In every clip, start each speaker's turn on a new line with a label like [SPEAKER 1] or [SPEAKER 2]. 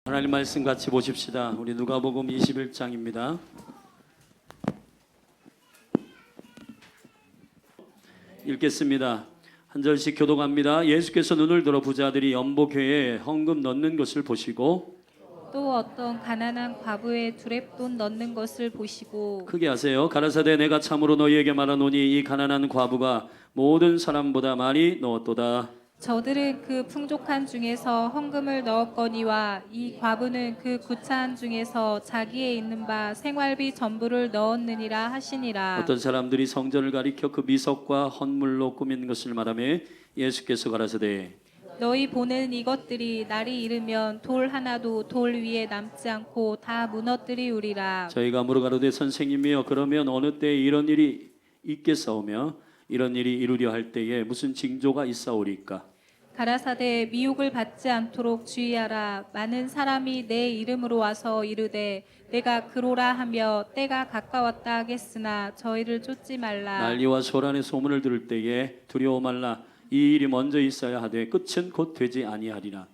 [SPEAKER 1] 하나님 말씀 같이 보십시다. 우리 누가복음 21장입니다. 읽겠습니다. 한 절씩 교독합니다. 예수께서 눈을 들어 부자들이 연복회에 헌금 넣는 것을 보시고
[SPEAKER 2] 또 어떤 가난한 과부의 두렙돈 넣는 것을 보시고
[SPEAKER 1] 크게 하세요. 가라사대 내가 참으로 너희에게 말하노니 이 가난한 과부가 모든 사람보다 많이 넣었도다.
[SPEAKER 2] 저들은 그 풍족한 중에서 헌금을 넣었거니와 이 과부는 그 구차한 중에서 자기의 있는 바 생활비 전부를 넣었느니라 하시니라.
[SPEAKER 1] 어떤 사람들이 성전을 가리켜 그 미석과 헌물로 꾸민 것을 말하며 예수께서 가라사대
[SPEAKER 2] 너희 보는 이것들이 날이 이르면 돌 하나도 돌 위에 남지 않고 다 무너뜨리우리라.
[SPEAKER 1] 저희가 물어가로되 선생님이여 그러면 어느 때에 이런 일이 있겠사오며 이런 일이 이루려 할 때에 무슨 징조가 있사오리까?
[SPEAKER 2] 가라사대 미혹을 받지 않도록 주의하라. 많은 사람이 내 이름으로 와서 이르되 내가 그로라 하며 때가 가까웠다 하겠으나 저희를 쫓지 말라.
[SPEAKER 1] 난리와 소란의 소문을 들을 때에 두려워 말라. 이 일이 먼저 있어야 하되 끝은 곧 되지 아니하리라.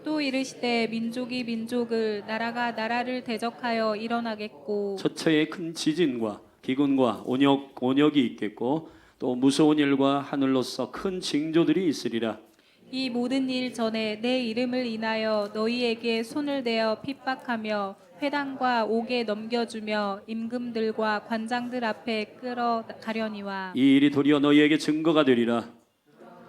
[SPEAKER 2] 또 이르시되 민족이 민족을 나라가 나라를 대적하여 일어나겠고
[SPEAKER 1] 처처에 큰 지진과 기근과 온역이 있겠고 또 무서운 일과 하늘로서 큰 징조들이 있으리라.
[SPEAKER 2] 이 모든 일 전에 내 이름을 인하여 너희에게 손을 대어 핍박하며 회당과 옥에 넘겨주며 임금들과 관장들 앞에 끌어가려니와
[SPEAKER 1] 이 일이 도리어 너희에게 증거가 되리라.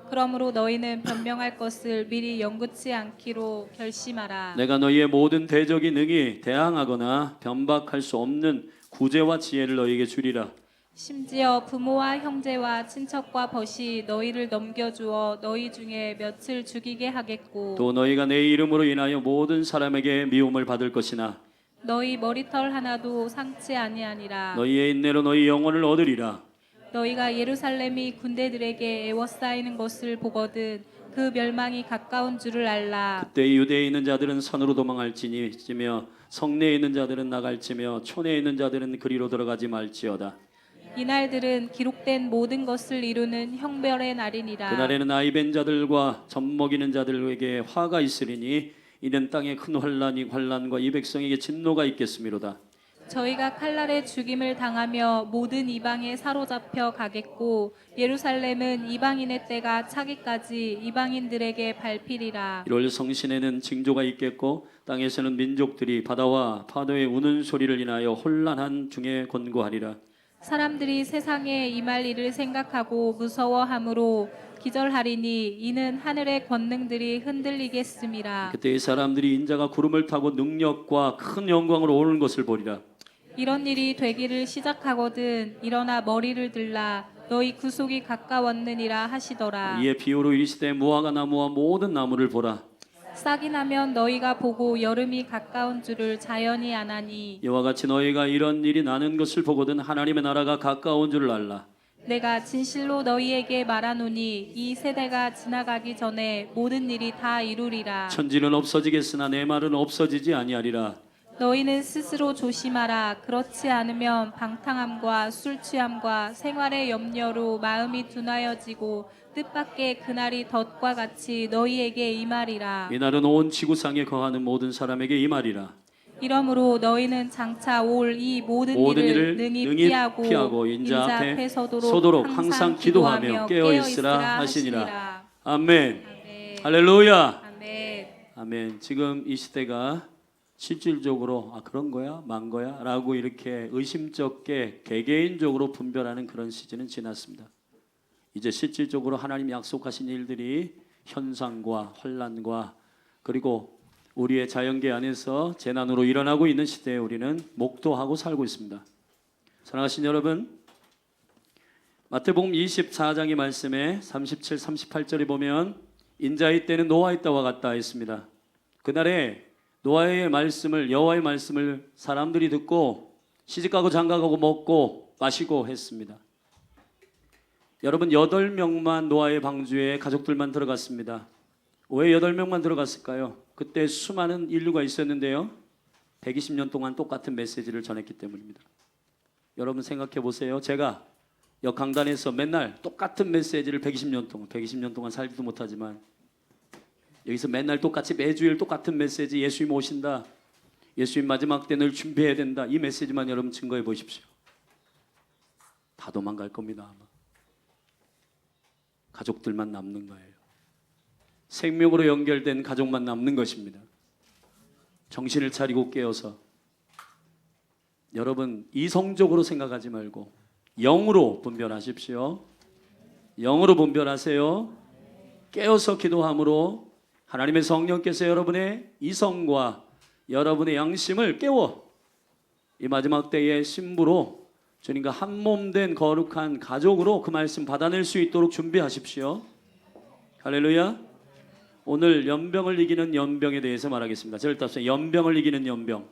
[SPEAKER 2] 그러므로 너희는 변명할 것을 미리 연구치 않기로 결심하라.
[SPEAKER 1] 내가 너희의 모든 대적이 능히 대항하거나 변박할 수 없는 구제와 지혜를 너희에게 주리라.
[SPEAKER 2] 심지어 부모와 형제와 친척과 벗이 너희를 넘겨주어 너희 중에 몇을 죽이게 하겠고
[SPEAKER 1] 또 너희가 내 이름으로 인하여 모든 사람에게 미움을 받을 것이나
[SPEAKER 2] 너희 머리털 하나도 상치 아니하니라.
[SPEAKER 1] 너희의 인내로 너희 영혼을 얻으리라.
[SPEAKER 2] 너희가 예루살렘이 군대들에게 애워싸이는 것을 보거든 그 멸망이 가까운 줄을 알라.
[SPEAKER 1] 그때 유대에 있는 자들은 산으로 도망할지며 성내에 있는 자들은 나갈지며 촌에 있는 자들은 그리로 들어가지 말지어다.
[SPEAKER 2] 이날들은 기록된 모든 것을 이루는 형벌의 날이니라.
[SPEAKER 1] 그날에는 아이 벤 자들과 젖 먹이는 자들에게 화가 있으리니 이는 땅에 큰 환난과 이 백성에게 진노가 있겠음이로다.
[SPEAKER 2] 저희가 칼날에 죽임을 당하며 모든 이방에 사로잡혀 가겠고 예루살렘은 이방인의 때가 차기까지 이방인들에게 밟히리라.
[SPEAKER 1] 1월 성신에는 징조가 있겠고 땅에서는 민족들이 바다와 파도의 우는 소리를 인하여 혼란한 중에 권고하리라.
[SPEAKER 2] 사람들이 세상에 임할 일을 생각하고 무서워함으로 기절하리니 이는 하늘의 권능들이 흔들리겠음이라.
[SPEAKER 1] 그때 이 사람들이 인자가 구름을 타고 능력과 큰 영광으로 오는 것을 보리라.
[SPEAKER 2] 이런 일이 되기를 시작하거든 일어나 머리를 들라 너희 구속이 가까웠느니라 하시더라.
[SPEAKER 1] 이에 비유로 이르시되 무화과 나무와 모든 나무를 보라.
[SPEAKER 2] 싹이 나면 너희가 보고 여름이 가까운 줄을 자연히 아나니
[SPEAKER 1] 이와 같이 너희가 이런 일이 나는 것을 보거든 하나님의 나라가 가까운 줄을 알라.
[SPEAKER 2] 내가 진실로 너희에게 말하노니 이 세대가 지나가기 전에 모든 일이 다 이루리라.
[SPEAKER 1] 천지는 없어지겠으나 내 말은 없어지지 아니하리라.
[SPEAKER 2] 너희는 스스로 조심하라. 그렇지 않으면 방탕함과 술 취함과 생활의 염려로 마음이 둔하여지고 뜻밖의 그날이 덫과 같이 너희에게 임하리라.
[SPEAKER 1] 이날은 온 지구상에 거하는 모든 사람에게 임하리라.
[SPEAKER 2] 이러므로 너희는 장차 올 이 모든 일을 능히 피하고 인자 앞에 서도록 항상 기도하며 깨어있으라 하시니라.
[SPEAKER 1] 아멘.
[SPEAKER 2] 아멘.
[SPEAKER 1] 할렐루야.
[SPEAKER 2] 아멘.
[SPEAKER 1] 아멘. 지금 이 시대가 실질적으로 그런 거야? 만 거야? 라고 이렇게 의심쩍게 개개인적으로 분별하는 그런 시즌은 지났습니다. 이제 실질적으로 하나님 약속하신 일들이 현상과 혼란과 그리고 우리의 자연계 안에서 재난으로 일어나고 있는 시대에 우리는 목도하고 살고 있습니다. 사랑하신 여러분, 마태복음 24장의 말씀에 37, 38절에 보면 인자의 때는 노아의 때와 같다 했습니다. 그날에 노아의 말씀을 여호와의 말씀을 사람들이 듣고 시집가고 장가가고 먹고 마시고 했습니다. 여러분 8명만 노아의 방주에 가족들만 들어갔습니다. 왜 8명만 들어갔을까요? 그때 수많은 인류가 있었는데요. 120년 동안 똑같은 메시지를 전했기 때문입니다. 여러분 생각해 보세요. 제가 역강단에서 맨날 똑같은 메시지를 120년 동안 살지도 못하지만 여기서 맨날 똑같이 매주일 똑같은 메시지, 예수님 오신다, 예수님 마지막 때 늘 준비해야 된다, 이 메시지만 여러분 증거해 보십시오. 다 도망갈 겁니다. 아마 가족들만 남는 거예요. 생명으로 연결된 가족만 남는 것입니다. 정신을 차리고 깨어서 여러분 이성적으로 생각하지 말고 영으로 분별하십시오. 영으로 분별하세요. 깨어서 기도함으로 하나님의 성령께서 여러분의 이성과 여러분의 양심을 깨워 이 마지막 때의 신부로 주님과 한 몸 된 거룩한 가족으로 그 말씀 받아낼 수 있도록 준비하십시오. 할렐루야. 오늘 연병을 이기는 연병에 대해서 말하겠습니다. 저를 따라서 연병을 이기는 연병.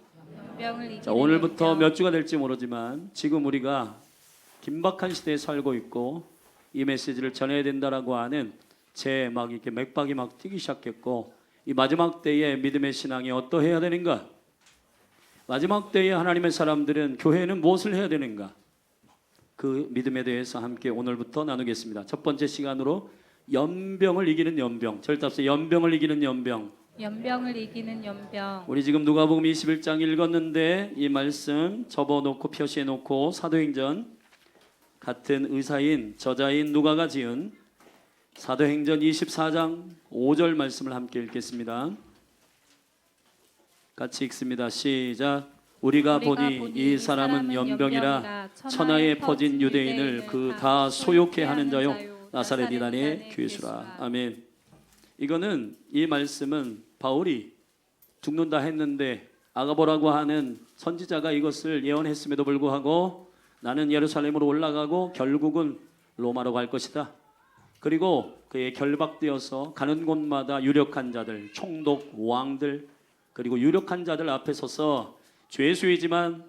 [SPEAKER 1] 자, 오늘부터 몇 주가 될지 모르지만 지금 우리가 긴박한 시대에 살고 있고 이 메시지를 전해야 된다라고 하는 제 막 이렇게 맥박이 막 뛰기 시작했고, 이 마지막 때에 믿음의 신앙이 어떠해야 되는가, 마지막 때에 하나님의 사람들은 교회는 무엇을 해야 되는가, 그 믿음에 대해서 함께 오늘부터 나누겠습니다. 첫 번째 시간으로 연병을 이기는 연병. 절대 없어요. 연병을 이기는 연병.
[SPEAKER 2] 연병을 이기는 연병.
[SPEAKER 1] 우리 지금 누가복음 21장 읽었는데 이 말씀 접어놓고 표시해놓고 사도행전 같은 의사인 저자인 누가가 지은 사도행전 24장 5절 말씀을 함께 읽겠습니다. 같이 읽습니다. 시작. 우리가 보니 이 사람은 연병이라 천하에 퍼진 유대인을 그 다 소욕해 하는 자요 나사렛 이단의 괴수라. 아멘. 이거는 이 말씀은 바울이 죽는다 했는데 아가보라고 하는 선지자가 이것을 예언했음에도 불구하고 나는 예루살렘으로 올라가고 결국은 로마로 갈 것이다. 그리고 그의 결박되어서 가는 곳마다 유력한 자들, 총독, 왕들, 그리고 유력한 자들 앞에 서서 죄수이지만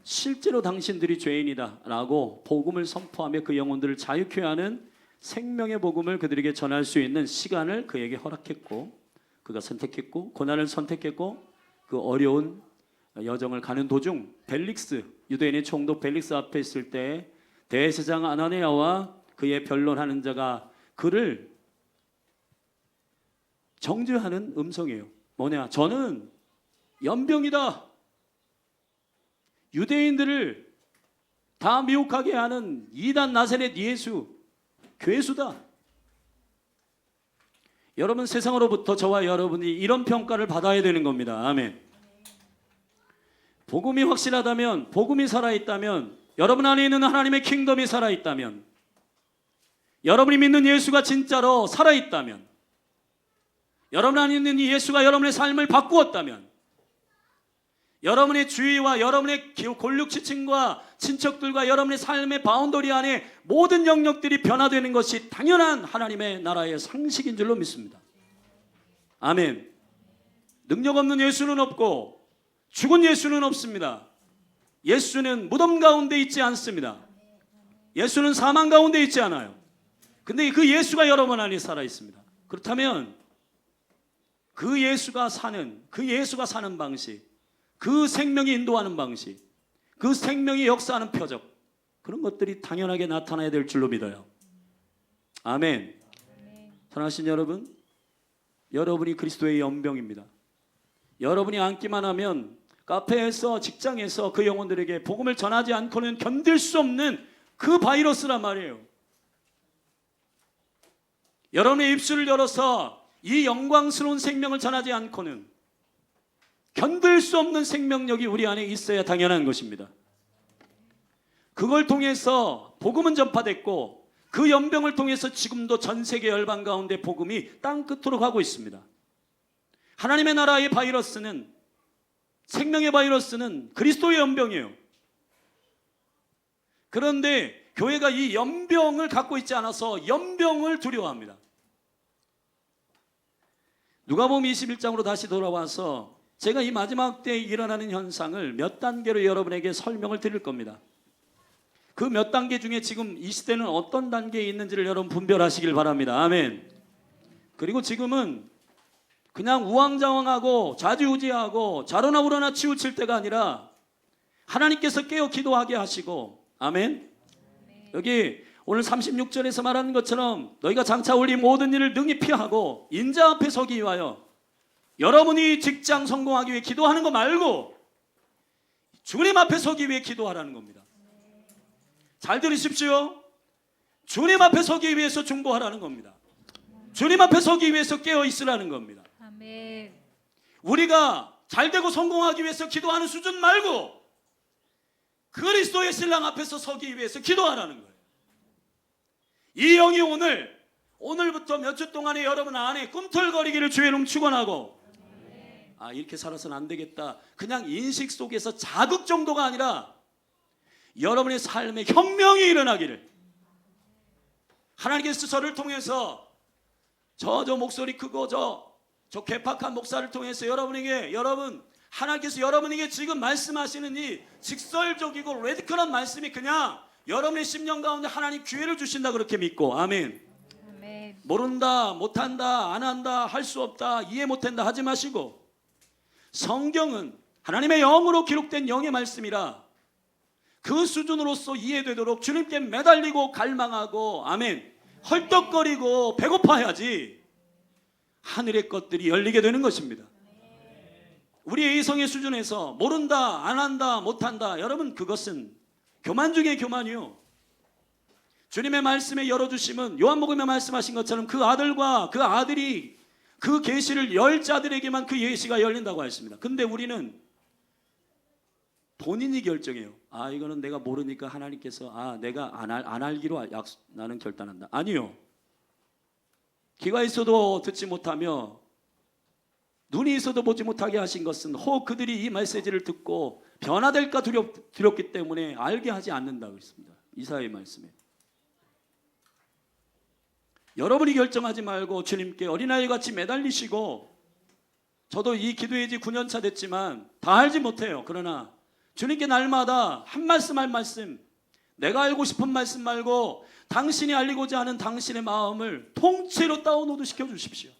[SPEAKER 1] 실제로 당신들이 죄인이다 라고 복음을 선포하며 그 영혼들을 자유케 하는 생명의 복음을 그들에게 전할 수 있는 시간을 그에게 허락했고, 그가 선택했고 고난을 선택했고, 그 어려운 여정을 가는 도중 벨릭스, 유대인의 총독 벨릭스 앞에 있을 때 대제사장 아나니아와 그의 변론하는 자가 그를 정죄하는 음성이에요. 뭐냐? 저는 연병이다. 유대인들을 다 미혹하게 하는 이단 나사렛 예수 괴수다. 여러분, 세상으로부터 저와 여러분이 이런 평가를 받아야 되는 겁니다. 아멘. 복음이 확실하다면, 복음이 살아있다면, 여러분 안에 있는 하나님의 킹덤이 살아있다면, 여러분이 믿는 예수가 진짜로 살아있다면, 여러분 안에 있는 이 예수가 여러분의 삶을 바꾸었다면, 여러분의 주위와 여러분의 골육지층과 친척들과 여러분의 삶의 바운더리 안에 모든 영역들이 변화되는 것이 당연한 하나님의 나라의 상식인 줄로 믿습니다. 아멘. 능력 없는 예수는 없고 죽은 예수는 없습니다. 예수는 무덤 가운데 있지 않습니다. 예수는 사망 가운데 있지 않아요. 근데 그 예수가 여러분 안에 살아 있습니다. 그렇다면 그 예수가 사는 방식, 그 생명이 인도하는 방식, 그 생명이 역사하는 표적, 그런 것들이 당연하게 나타나야 될 줄로 믿어요. 아멘. 사랑하신 여러분, 여러분이 그리스도의 연병입니다. 여러분이 앉기만 하면 카페에서, 직장에서 그 영혼들에게 복음을 전하지 않고는 견딜 수 없는 그 바이러스란 말이에요. 여러분의 입술을 열어서 이 영광스러운 생명을 전하지 않고는 견딜 수 없는 생명력이 우리 안에 있어야 당연한 것입니다. 그걸 통해서 복음은 전파됐고 그 연병을 통해서 지금도 전 세계 열방 가운데 복음이 땅 끝으로 가고 있습니다. 하나님의 나라의 바이러스는, 생명의 바이러스는 그리스도의 연병이에요. 그런데 교회가 이 연병을 갖고 있지 않아서 연병을 두려워합니다. 누가복음 21장으로 다시 돌아와서 제가 이 마지막 때에 일어나는 현상을 몇 단계로 여러분에게 설명을 드릴 겁니다. 그 몇 단계 중에 지금 이 시대는 어떤 단계에 있는지를 여러분 분별하시길 바랍니다. 아멘. 그리고 지금은 그냥 우왕좌왕하고 좌지우지하고 좌로나 우로나 치우칠 때가 아니라 하나님께서 깨어 기도하게 하시고, 아멘. 여기 오늘 36절에서 말하는 것처럼 너희가 장차 올리 모든 일을 능히 피하고 인자 앞에 서기 위하여 여러분이 직장 성공하기 위해 기도하는 거 말고 주님 앞에 서기 위해 기도하라는 겁니다. 잘 들으십시오. 주님 앞에 서기 위해서 중보하라는 겁니다. 주님 앞에 서기 위해서 깨어 있으라는 겁니다.
[SPEAKER 2] 아멘.
[SPEAKER 1] 우리가 잘되고 성공하기 위해서 기도하는 수준 말고 그리스도의 신랑 앞에서 서기 위해서 기도하라는 거예요. 이 영이 오늘부터 몇 주 동안에 여러분 안에 꿈틀거리기를 주의 이름 축원하고, 이렇게 살아서는 안 되겠다, 그냥 인식 속에서 자극 정도가 아니라 여러분의 삶에 혁명이 일어나기를, 하나님께서 저를 통해서 저 목소리 크고 저 괴팍한 목사를 통해서 하나님께서 여러분에게 지금 말씀하시는 이 직설적이고 레디컬한 말씀이 그냥 여러분의 심령 가운데 하나님 기회를 주신다, 그렇게 믿고. 아멘.
[SPEAKER 2] 아멘.
[SPEAKER 1] 모른다, 못한다, 안 한다, 할 수 없다, 이해 못한다 하지 마시고, 성경은 하나님의 영으로 기록된 영의 말씀이라 그 수준으로서 이해되도록 주님께 매달리고 갈망하고, 아멘, 헐떡거리고 배고파야지 하늘의 것들이 열리게 되는 것입니다. 우리의 이성의 수준에서 모른다, 안 한다, 못한다, 여러분 그것은 교만 중에 교만이요. 주님의 말씀에 열어주심은 요한복음에 말씀하신 것처럼 그 아들과 그 아들이 그 계시를 열 자들에게만 그 계시가 열린다고 했습니다. 근데 우리는 본인이 결정해요. 이거는 내가 모르니까 하나님께서 내가 안 알기로 나는 결단한다. 아니요. 귀가 있어도 듣지 못하며 눈이 있어도 보지 못하게 하신 것은 혹 그들이 이 메시지를 듣고 변화될까 두렵기 때문에 알게 하지 않는다고 했습니다. 이사야의 말씀에. 여러분이 결정하지 말고 주님께 어린아이같이 매달리시고, 저도 이 기도의 지 9년차 됐지만 다 알지 못해요. 그러나 주님께 날마다 한 말씀 한 말씀, 내가 알고 싶은 말씀 말고 당신이 알리고자 하는 당신의 마음을 통째로 다운로드 시켜주십시오.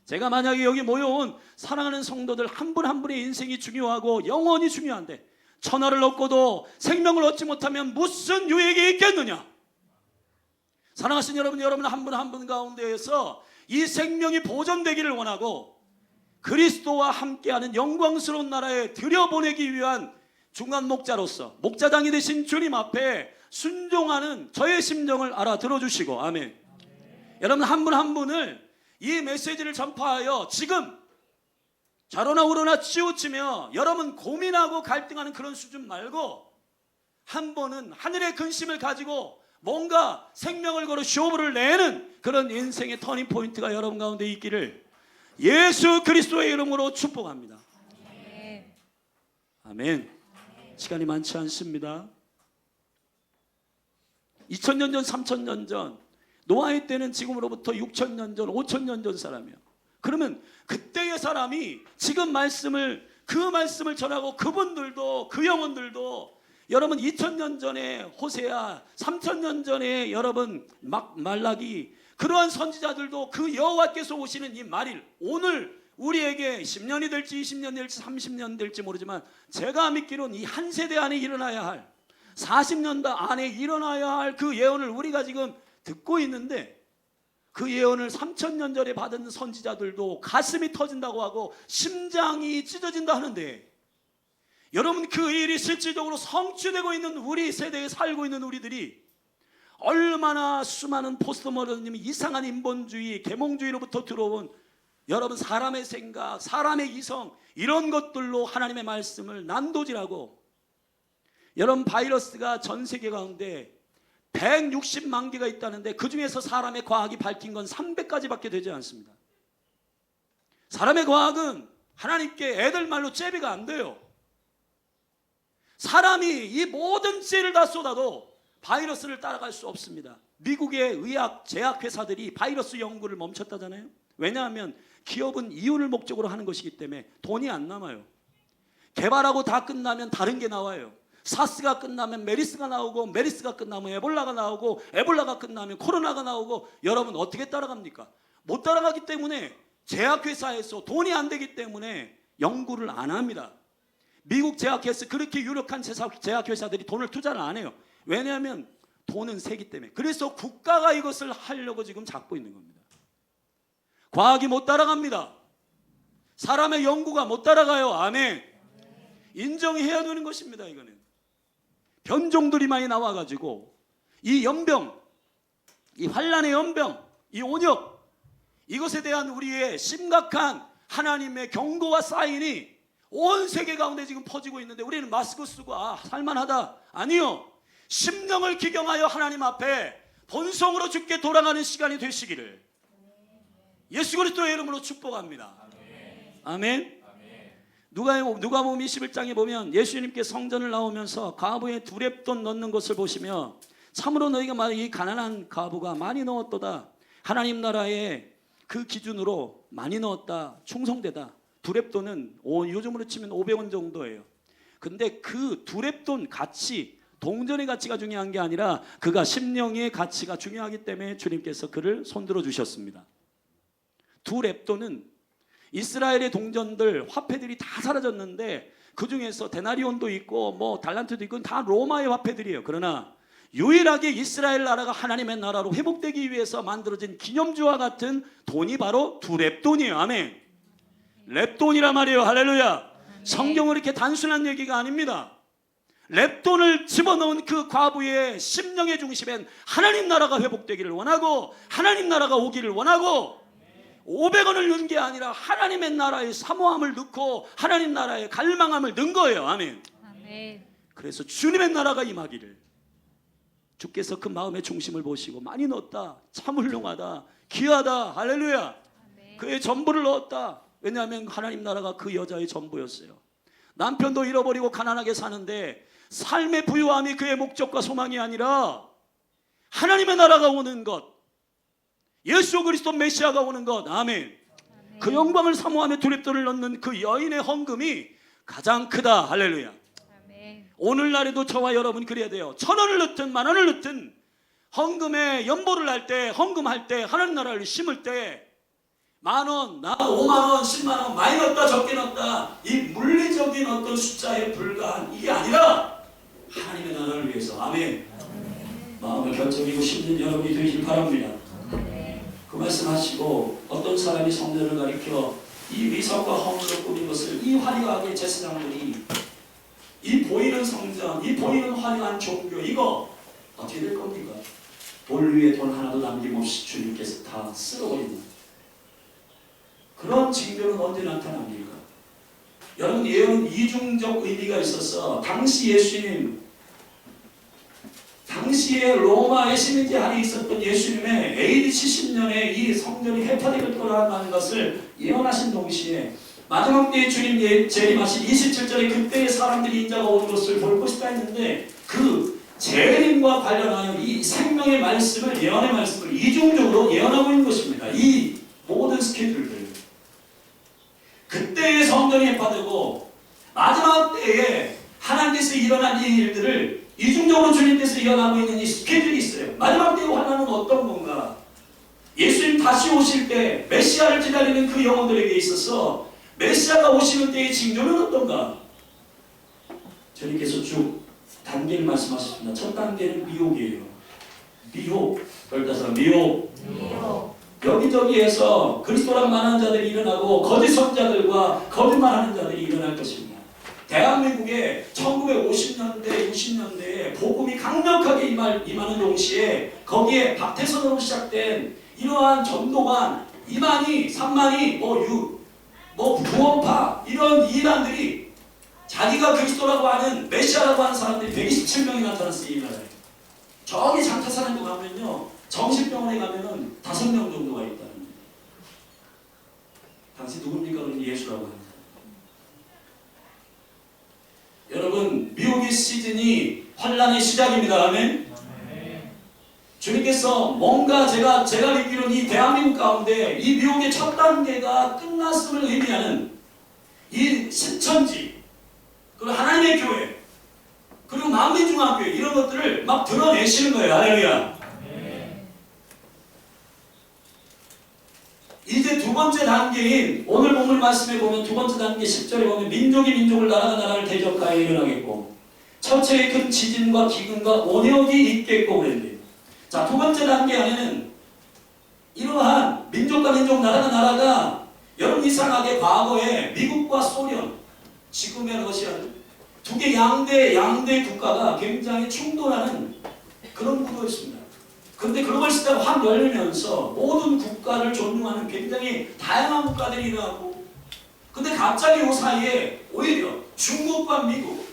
[SPEAKER 1] 제가 만약에 여기 모여온 사랑하는 성도들 한 분 한 분의 인생이 중요하고 영원히 중요한데 천하를 얻고도 생명을 얻지 못하면 무슨 유익이 있겠느냐. 사랑하신 여러분 한 분 한 분 가운데에서 이 생명이 보존되기를 원하고 그리스도와 함께하는 영광스러운 나라에 들여보내기 위한 중간 목자로서 목자장이 되신 주님 앞에 순종하는 저의 심정을 알아들어주시고, 아멘. 여러분 한 분 한 분을 이 메시지를 전파하여 지금 좌로나 우로나 치우치며 여러분 고민하고 갈등하는 그런 수준 말고 한 번은 하늘의 근심을 가지고 뭔가 생명을 걸어 쇼부를 내는 그런 인생의 터닝 포인트가 여러분 가운데 있기를 예수 그리스도의 이름으로 축복합니다. 아멘. 시간이 많지 않습니다. 2000년 전, 3000년 전, 노아의 때는 지금으로부터 6000년 전, 5000년 전 사람이에요. 그러면 그때의 사람이 지금 그 말씀을 전하고 그분들도, 그 영혼들도 여러분 2000년 전에 호세아, 3000년 전에 여러분 말라기, 그러한 선지자들도 그 여호와께서 오시는 이 말일, 오늘 우리에게 10년이 될지 20년 될지 30년 될지 모르지만 제가 믿기로는 이 한 세대 안에 일어나야 할, 40년 안에 일어나야 할 그 예언을 우리가 지금 듣고 있는데, 그 예언을 3000년 전에 받은 선지자들도 가슴이 터진다고 하고 심장이 찢어진다 하는데, 여러분 그 일이 실질적으로 성취되고 있는 우리 세대에 살고 있는 우리들이 얼마나 수많은 포스트모더니즘, 이상한 인본주의, 계몽주의로부터 들어온 여러분 사람의 생각, 사람의 이성, 이런 것들로 하나님의 말씀을 난도질하고, 여러분 바이러스가 전 세계 가운데 160만 개가 있다는데 그 중에서 사람의 과학이 밝힌 건 300가지밖에 되지 않습니다. 사람의 과학은 하나님께 애들 말로 제비가 안 돼요. 사람이 이 모든 죄를 다 쏟아도 바이러스를 따라갈 수 없습니다. 미국의 의학 제약회사들이 바이러스 연구를 멈췄다잖아요. 왜냐하면 기업은 이윤을 목적으로 하는 것이기 때문에 돈이 안 남아요. 개발하고 다 끝나면 다른 게 나와요. 사스가 끝나면 메리스가 나오고, 메리스가 끝나면 에볼라가 나오고, 에볼라가 끝나면 코로나가 나오고, 여러분 어떻게 따라갑니까? 못 따라가기 때문에 제약회사에서 돈이 안 되기 때문에 연구를 안 합니다. 미국 제약회사, 그렇게 유력한 제약회사들이 돈을 투자를 안 해요. 왜냐하면 돈은 세기 때문에. 그래서 국가가 이것을 하려고 지금 잡고 있는 겁니다. 과학이 못 따라갑니다. 사람의 연구가 못 따라가요. 아멘. 인정해야 되는 것입니다. 이거는 변종들이 많이 나와가지고 이 연병, 이 환란의 연병, 이 온역, 이것에 대한 우리의 심각한 하나님의 경고와 사인이 온 세계 가운데 지금 퍼지고 있는데 우리는 마스크 쓰고 살만하다. 아니요. 심령을 기경하여 하나님 앞에 본성으로 주께 돌아가는 시간이 되시기를 예수 그리스도의 이름으로 축복합니다. 아멘. 누가복음 21장에 보면 예수님께 성전을 나오면서 가부에 두렙돈 넣는 것을 보시며 참으로 너희가 이 가난한 가부가 많이 넣었도다. 하나님 나라의 그 기준으로 많이 넣었다. 충성되다. 두렙돈은 요즘으로 치면 500원 정도예요. 근데 그 두렙돈 가치, 동전의 가치가 중요한 게 아니라 그가 심령의 가치가 중요하기 때문에 주님께서 그를 손들어 주셨습니다. 두렙돈은 이스라엘의 동전들, 화폐들이 다 사라졌는데 그 중에서 데나리온도 있고 뭐 달란트도 있고 다 로마의 화폐들이에요. 그러나 유일하게 이스라엘 나라가 하나님의 나라로 회복되기 위해서 만들어진 기념주와 같은 돈이 바로 두렙돈이에요. 아멘. 렙돈이란 말이에요. 할렐루야. 성경은 이렇게 단순한 얘기가 아닙니다. 렙돈을 집어넣은 그 과부의 심령의 중심엔 하나님 나라가 회복되기를 원하고 하나님 나라가 오기를 원하고 500원을 넣은 게 아니라 하나님의 나라의 사모함을 넣고 하나님 나라의 갈망함을 넣은 거예요. 아멘.
[SPEAKER 2] 아멘.
[SPEAKER 1] 그래서 주님의 나라가 임하기를 주께서 그 마음의 중심을 보시고 많이 넣었다. 참 훌륭하다. 귀하다. 할렐루야.
[SPEAKER 2] 아멘.
[SPEAKER 1] 그의 전부를 넣었다. 왜냐하면 하나님 나라가 그 여자의 전부였어요. 남편도 잃어버리고 가난하게 사는데 삶의 부유함이 그의 목적과 소망이 아니라 하나님의 나라가 오는 것, 예수 그리스도 메시아가 오는 것. 아멘.
[SPEAKER 2] 아멘.
[SPEAKER 1] 그 영광을 사모하며 두렙돈을 넣는 그 여인의 헌금이 가장 크다. 할렐루야.
[SPEAKER 2] 아멘.
[SPEAKER 1] 오늘날에도 저와 여러분이 그래야 돼요. 1,000원을 넣든 10,000원을 넣든 헌금에 연보를 할 때, 헌금할 때, 하나님 나라를 심을 때 10,000원, 나 50,000원, 100,000원 많이 넣었다 적게 넣었다 이 물리적인 어떤 숫자에 불과한 이게 아니라 하나님의 나라를 위해서. 아멘. 마음을 결정이고 심는 여러분이 되길 바랍니다. 그 말씀하시고 어떤 사람이 성전을 가리켜 이 위선과 허물로 꾸민 것을 이 화려하게 제사장들이 이 보이는 성전, 이 보이는 화려한 종교 이거 어떻게 될 겁니까? 돌 위에 돈 하나도 남김없이 주님께서 다 쓸어버린다. 그런 징조는 언제 나타납니까? 여러분 예언은 이중적 의미가 있어서 당시에 로마의 시민지 안에 있었던 예수님의 AD 70년에 이 성전이 해파될 거라는 것을 예언하신 동시에 마지막 때에 주님 재림하신 27절에 그때의 사람들이 인자가 오는 것을 볼 것이다 했는데 그 재림과 관련하여 이 생명의 말씀을 예언의 말씀을 이중적으로 예언하고 있는 것입니다. 이 모든 스케줄들 그때의 성전이 해파되고 마지막 때에 하나님께서 일어난 이 일들을 이중적으로 주님께서 예언하고 있는 이 스케줄이 있어요. 마지막 때의 환난은 어떤 건가? 예수님 다시 오실 때 메시아를 기다리는 그 영혼들에게 있어서 메시아가 오시는 때의 징조는 어떤가? 주님께서 쭉 단계를 말씀하셨습니다. 첫 단계는 미혹이에요. 미혹. 미혹. 여기저기에서 그리스도랑 만한 자들이 일어나고 거짓 선자들과 거짓말하는 자들이 일어날 것입니다. 대한민국에 1950년대, 60년대에 복음이 강력하게 임하는 동시에 거기에 박태선으로 시작된 이러한 전도관 2만이, 3만이, 부원파 이런 이단들이 자기가 그리스도라고 하는 메시아라고 하는 사람들이 127명이 나타났어요. 이 나라에. 저기 장타산에도 가면요. 정신병원에 가면은 5명 정도가 있다는 거예요. 당시 누굽니까? 그러니 예수라고 합니다. 여러분 미혹의 시즌이 환란의 시작입니다. 아멘. 주님께서 뭔가 제가 믿기로는 이 대한민국 가운데 이 미혹의 첫 단계가 끝났음을 의미하는 이 신천지 그리고 하나님의 교회 그리고 만민중앙교회 이런 것들을 막 드러내시는 거예요. 할렐루야. 이제 두 번째 단계인 오늘 본문 말씀에 보면 두 번째 단계 10절에 보면 민족이 민족을 나라가 나라를 대적하여 일어나겠고 천체의 큰 지진과 기근과 원역이 있겠고 그랬는데, 자, 두 번째 단계 안에는 이러한 민족과 민족, 나라가 나라가 여러분 이상하게 과거에 미국과 소련, 지금의 러시아 두 개 양대 국가가 굉장히 충돌하는 그런 구도였습니다. 그런데 글로벌 시대가 확 열리면서 모든 국가를 존중하는 굉장히 다양한 국가들이 일어나고, 근데 갑자기 그 사이에 오히려 중국과 미국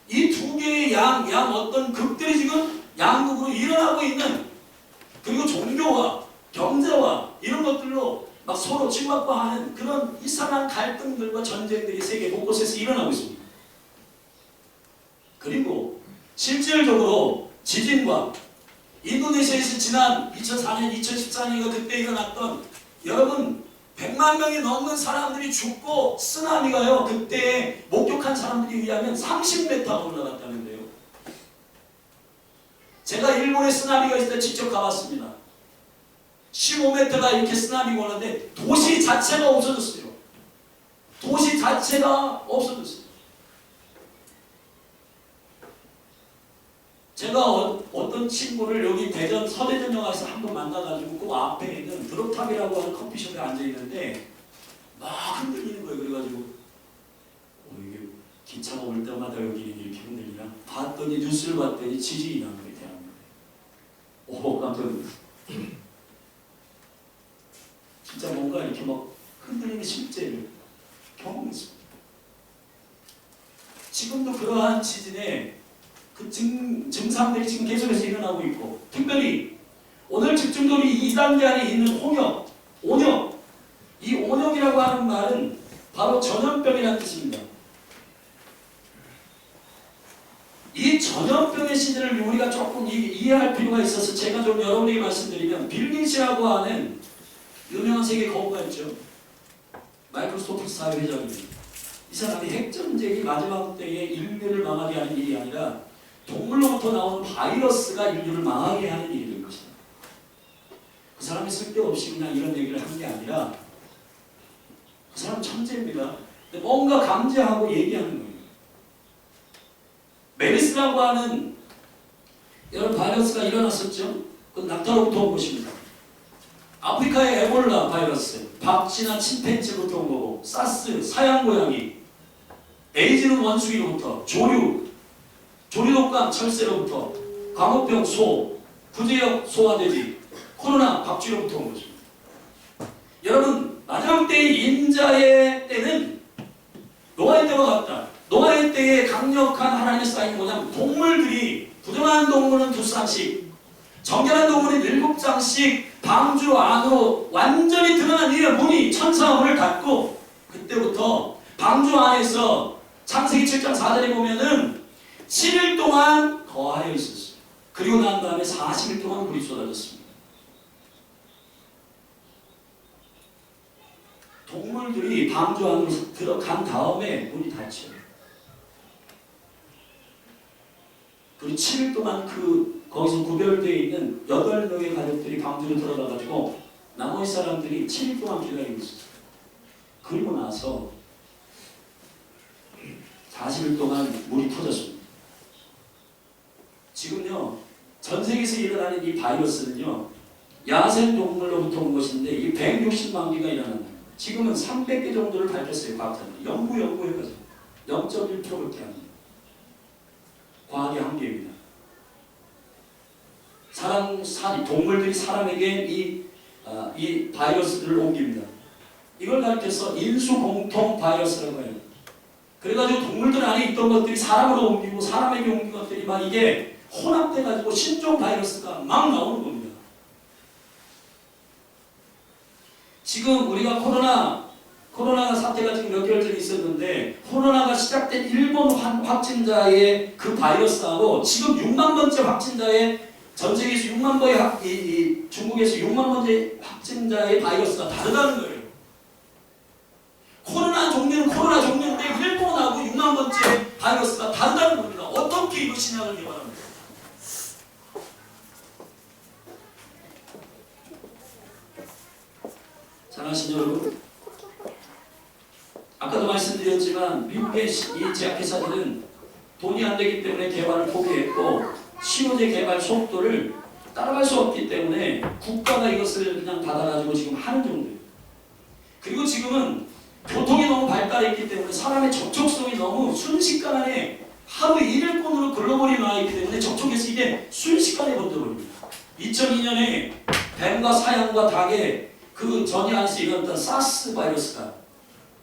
[SPEAKER 1] 이 두 개의 양 어떤 극들이 지금 양극으로 일어나고 있는, 그리고 종교와 경제와 이런 것들로 막 서로 침박과하는 그런 이상한 갈등들과 전쟁들이 세계 곳곳에서 일어나고 있습니다. 그리고 실질적으로 지진과 인도네시아에서 지난 2004년, 2014년인가 그때 일어났던 여러분 100만 명이 넘는 사람들이 죽고 쓰나미가요 그때 목격한 사람들에 의하면 30m가 올라갔다는데요. 제가 일본에 쓰나미가 있을 때 직접 가봤습니다. 15m가 이렇게 쓰나미가 오는데 도시 자체가 없어졌어요. 도시 자체가 없어졌어요. 제가 어떤 친구를 여기 대전 서대전역에서 한번 만나가지고 그 앞에 있는 드롭탑이라고 하는 커피숍에 앉아있는데 막 흔들리는 거예요. 그래가지고 이게 기차가 올 때마다 여기 이렇게 흔들리나? 봤더니 뉴스를 봤더니 지진이 난 거예요. 대한민국에. 깜짝 놀랐어요. 진짜 뭔가 이렇게 막 흔들리는 실제를 경험했습니다. 지금도 그러한 지진에 그 증상들이 지금 계속해서 일어나고 있고, 특별히 오늘 집중적으로 이 2단계 안에 있는 홍역, 온역, 이 온역이라고 하는 말은 바로 전염병이라는 뜻입니다. 이 전염병의 시대를 우리가 조금 이해할 필요가 있어서 제가 좀 여러분에게 말씀드리면, 빌 게이츠라고 하는 유명한 세계 거부가 있죠. 마이크로소프트 사회회장입니다. 이 사람이 핵전쟁이 마지막 때에 인류를 망하게 하는 일이 아니라 동물로부터 나오는 바이러스가 인류를 망하게 하는 일이 된 것이다. 그 사람이 쓸데없이 그냥 이런 얘기를 한 게 아니라 그 사람 천재입니다. 근데 뭔가 감지하고 얘기하는 거예요. 메르스라고 하는 이런 바이러스가 일어났었죠. 그건 낙타로부터 온 것입니다. 아프리카의 에볼라 바이러스, 박쥐나 침팬지로부터 온 거고, 사스, 사양고양이, 에이즈는 원숭이로부터, 조류독감 철새로부터, 광우병 소, 구제역 소화돼지, 코로나 박쥐로부터 온 것입니다. 여러분, 마지막 때의 인자의 때는 노아의 때와 같다. 노아의 때에 강력한 하나님의 사인이 뭐냐면, 동물들이, 부정한 동물은 2쌍씩, 정결한 동물은 7쌍씩 방주 안으로 완전히 드러난 이의 문이 천사와 문을 닫고, 그때부터 방주 안에서 창세기 7장 4절에 보면은 7일 동안 거하여 있었어요. 그리고 난 다음에 40일 동안 물이 쏟아졌습니다. 동물들이 방주 안으로 들어간 다음에 문이 닫혀요. 그리고 7일 동안 거기서 구별되어 있는 8명의 가족들이 방주로 들어가가지고 나머지 사람들이 7일 동안 기다리고 있었어요. 그리고 나서 40일 동안 물이 터졌습니다. 지금요, 전 세계에서 일어나는 이 바이러스는요, 야생 동물로부터 온 것인데 이 160만 개가 일어난다. 지금은 300개 정도를 밝혔어요. 과학자들이. 연구해가지고 0.1%밖에 안 돼요. 과학의 한계입니다. 동물들이 사람에게 이 바이러스들을 옮깁니다. 이걸 가리켜서 인수공통 바이러스라고 해요. 그래가지고 동물들 안에 있던 것들이 사람으로 옮기고 사람에게 옮긴 것들이 막 이게 혼합돼가지고 신종 바이러스가 막 나오는 겁니다. 지금 우리가 코로나 사태가 지금 몇 개월 전에 있었는데, 코로나가 시작된 일본 확진자의 그 바이러스하고 지금 6만 번째 확진자의, 전 세계에서 6만 번의 중국에서 6만 번째 확진자의 바이러스가 다르다는 거예요. 코로나 종류는 코로나 종류인데 일본하고 6만 번째 바이러스가 다르다는 겁니다. 어떻게 이거 신앙을 개발합니까? 사랑하신 여러분, 아까도 말씀드렸지만 미국의 이 제약회사들은 돈이 안 되기 때문에 개발을 포기했고 신호제 개발 속도를 따라갈 수 없기 때문에 국가가 이것을 그냥 받아가지고 지금 하는 정도예요. 그리고 지금은 교통이 너무 발달했기 때문에 사람의 접촉성이 너무 순식간에 하루 1일권으로 글로벌이 나와있기 때문에 접촉해서 이게 순식간에 번져버립니다. 2002년에 뱀과 사양과 닭의 그 전이 안에서 일어났던 사스 바이러스가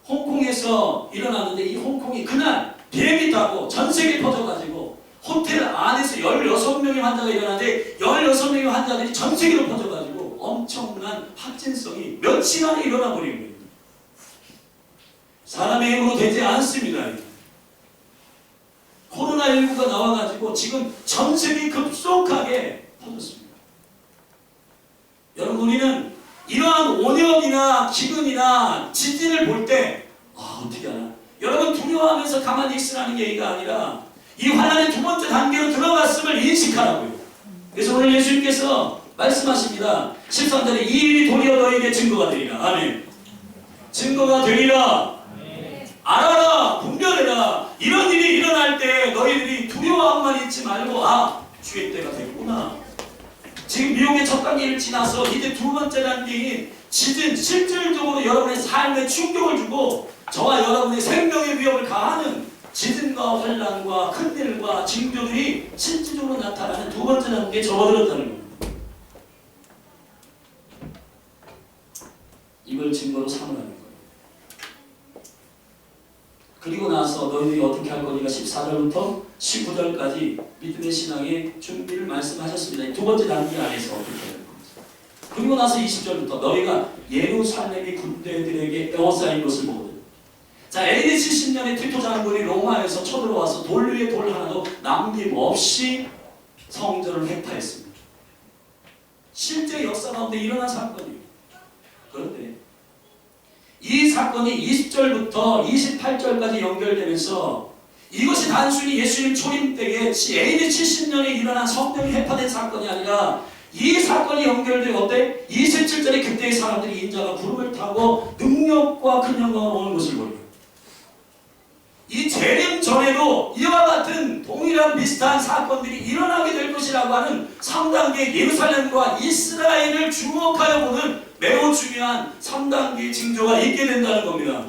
[SPEAKER 1] 홍콩에서 일어났는데 이 홍콩이 그날 비행기 타고 전 세계에 퍼져가지고 호텔 안에서 16명의 환자가 일어났는데 16명의 환자들이 전 세계로 퍼져가지고 엄청난 확진성이 며칠 안에 일어나 버린 거예요. 사람의 힘으로 되지 않습니다. 코로나19가 나와가지고 지금 전 세계 급속하게 퍼졌습니다. 여러분, 우리는 이러한 오염이나 기근이나 지진을 볼 때 어떻게 하나? 여러분, 두려워하면서 가만히 있으라는 얘기가 아니라 이 환란의 두 번째 단계로 들어갔음을 인식하라고요. 그래서 오늘 예수님께서 말씀하십니다. 13절에 이 일이 도리어 너에게 증거가 되리라. 아멘. 증거가 되리라. 알아라, 분별해라. 이런 일이 일어날 때 너희들이 두려워함만 있지 말고 주의 때가 됐구나. 지금 미혹의 첫 단계를 지나서 이제 두 번째 단계인 지진, 실질적으로 여러분의 삶에 충격을 주고 저와 여러분의 생명의 위협을 가하는 지진과 환란과 큰일과 징조들이 실질적으로 나타나는 두 번째 단계에 접어들었다는 겁니다. 이걸 증거로 삼으라는 거예요. 그리고 나서 너희들이 어떻게 할 거니가 14절부터 19절까지 믿음의 신앙의 준비를 말씀하셨습니다. 두 번째 단계 안에서 어떻게 할 겁니다. 그리고 나서 20절부터 너희가 예루살렘의 군대들에게 에워싸인 것을 보거든. 자, AD 70년에 티토 장군이 로마에서 쳐들어와서 돌 위에 돌 하나도 남김없이 성전을 획파했습니다. 실제 역사 가운데 일어난 사건이에요. 그런데 이 사건이 20절부터 28절까지 연결되면서 이것이 단순히 예수님 초림 때에 AD 70년에 일어난 성전이 해파된 사건이 아니라 이 사건이 연결되어 어때? 27절에 그때의 사람들이 인자가 구름을 타고 능력과 큰 영광을 오는 것을 보여요. 이 재림 전에도 이와 같은 동일한 비슷한 사건들이 일어나게 될 것이라고 하는 3단계 예루살렘과 이스라엘을 주목하여 보는 매우 중요한 3단계의 징조가 있게 된다는 겁니다.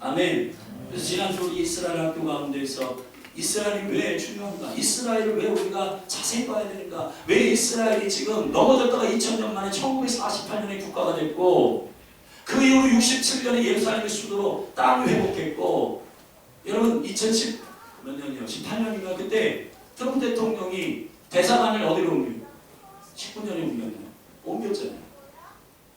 [SPEAKER 1] 아멘. 그래서 지난주 우리 이스라엘 학교 가운데서 이스라엘이 왜 중요한가? 이스라엘을 왜 우리가 자세히 봐야 되는가? 왜 이스라엘이 지금 넘어졌다가 2000년 만에 1948년에 국가가 됐고 그 이후로 67년에 예루살렘의 수도로 땅을 회복했고 여러분 2010 몇 년이요? 18년인가 그때 트럼프 대통령이 대사관을 어디로 옮겨요? 19년에 옮겼잖아요.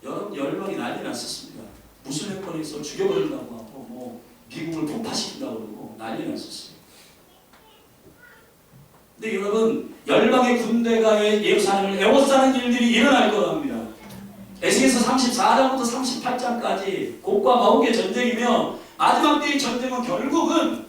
[SPEAKER 1] 여러분 열방이 난리 났었습니다. 무슬림권에서 죽여버린다고 하고 뭐 미국을 폭파시킨다고 그러고 난리 났었어요. 근데 여러분 열방의 군대가 예루살렘을 에워싸는 일들이 일어날 거랍니다. 에스겔서 34장부터 38장까지 곡과 마옥의 전쟁이며 마지막 때의 전쟁은 결국은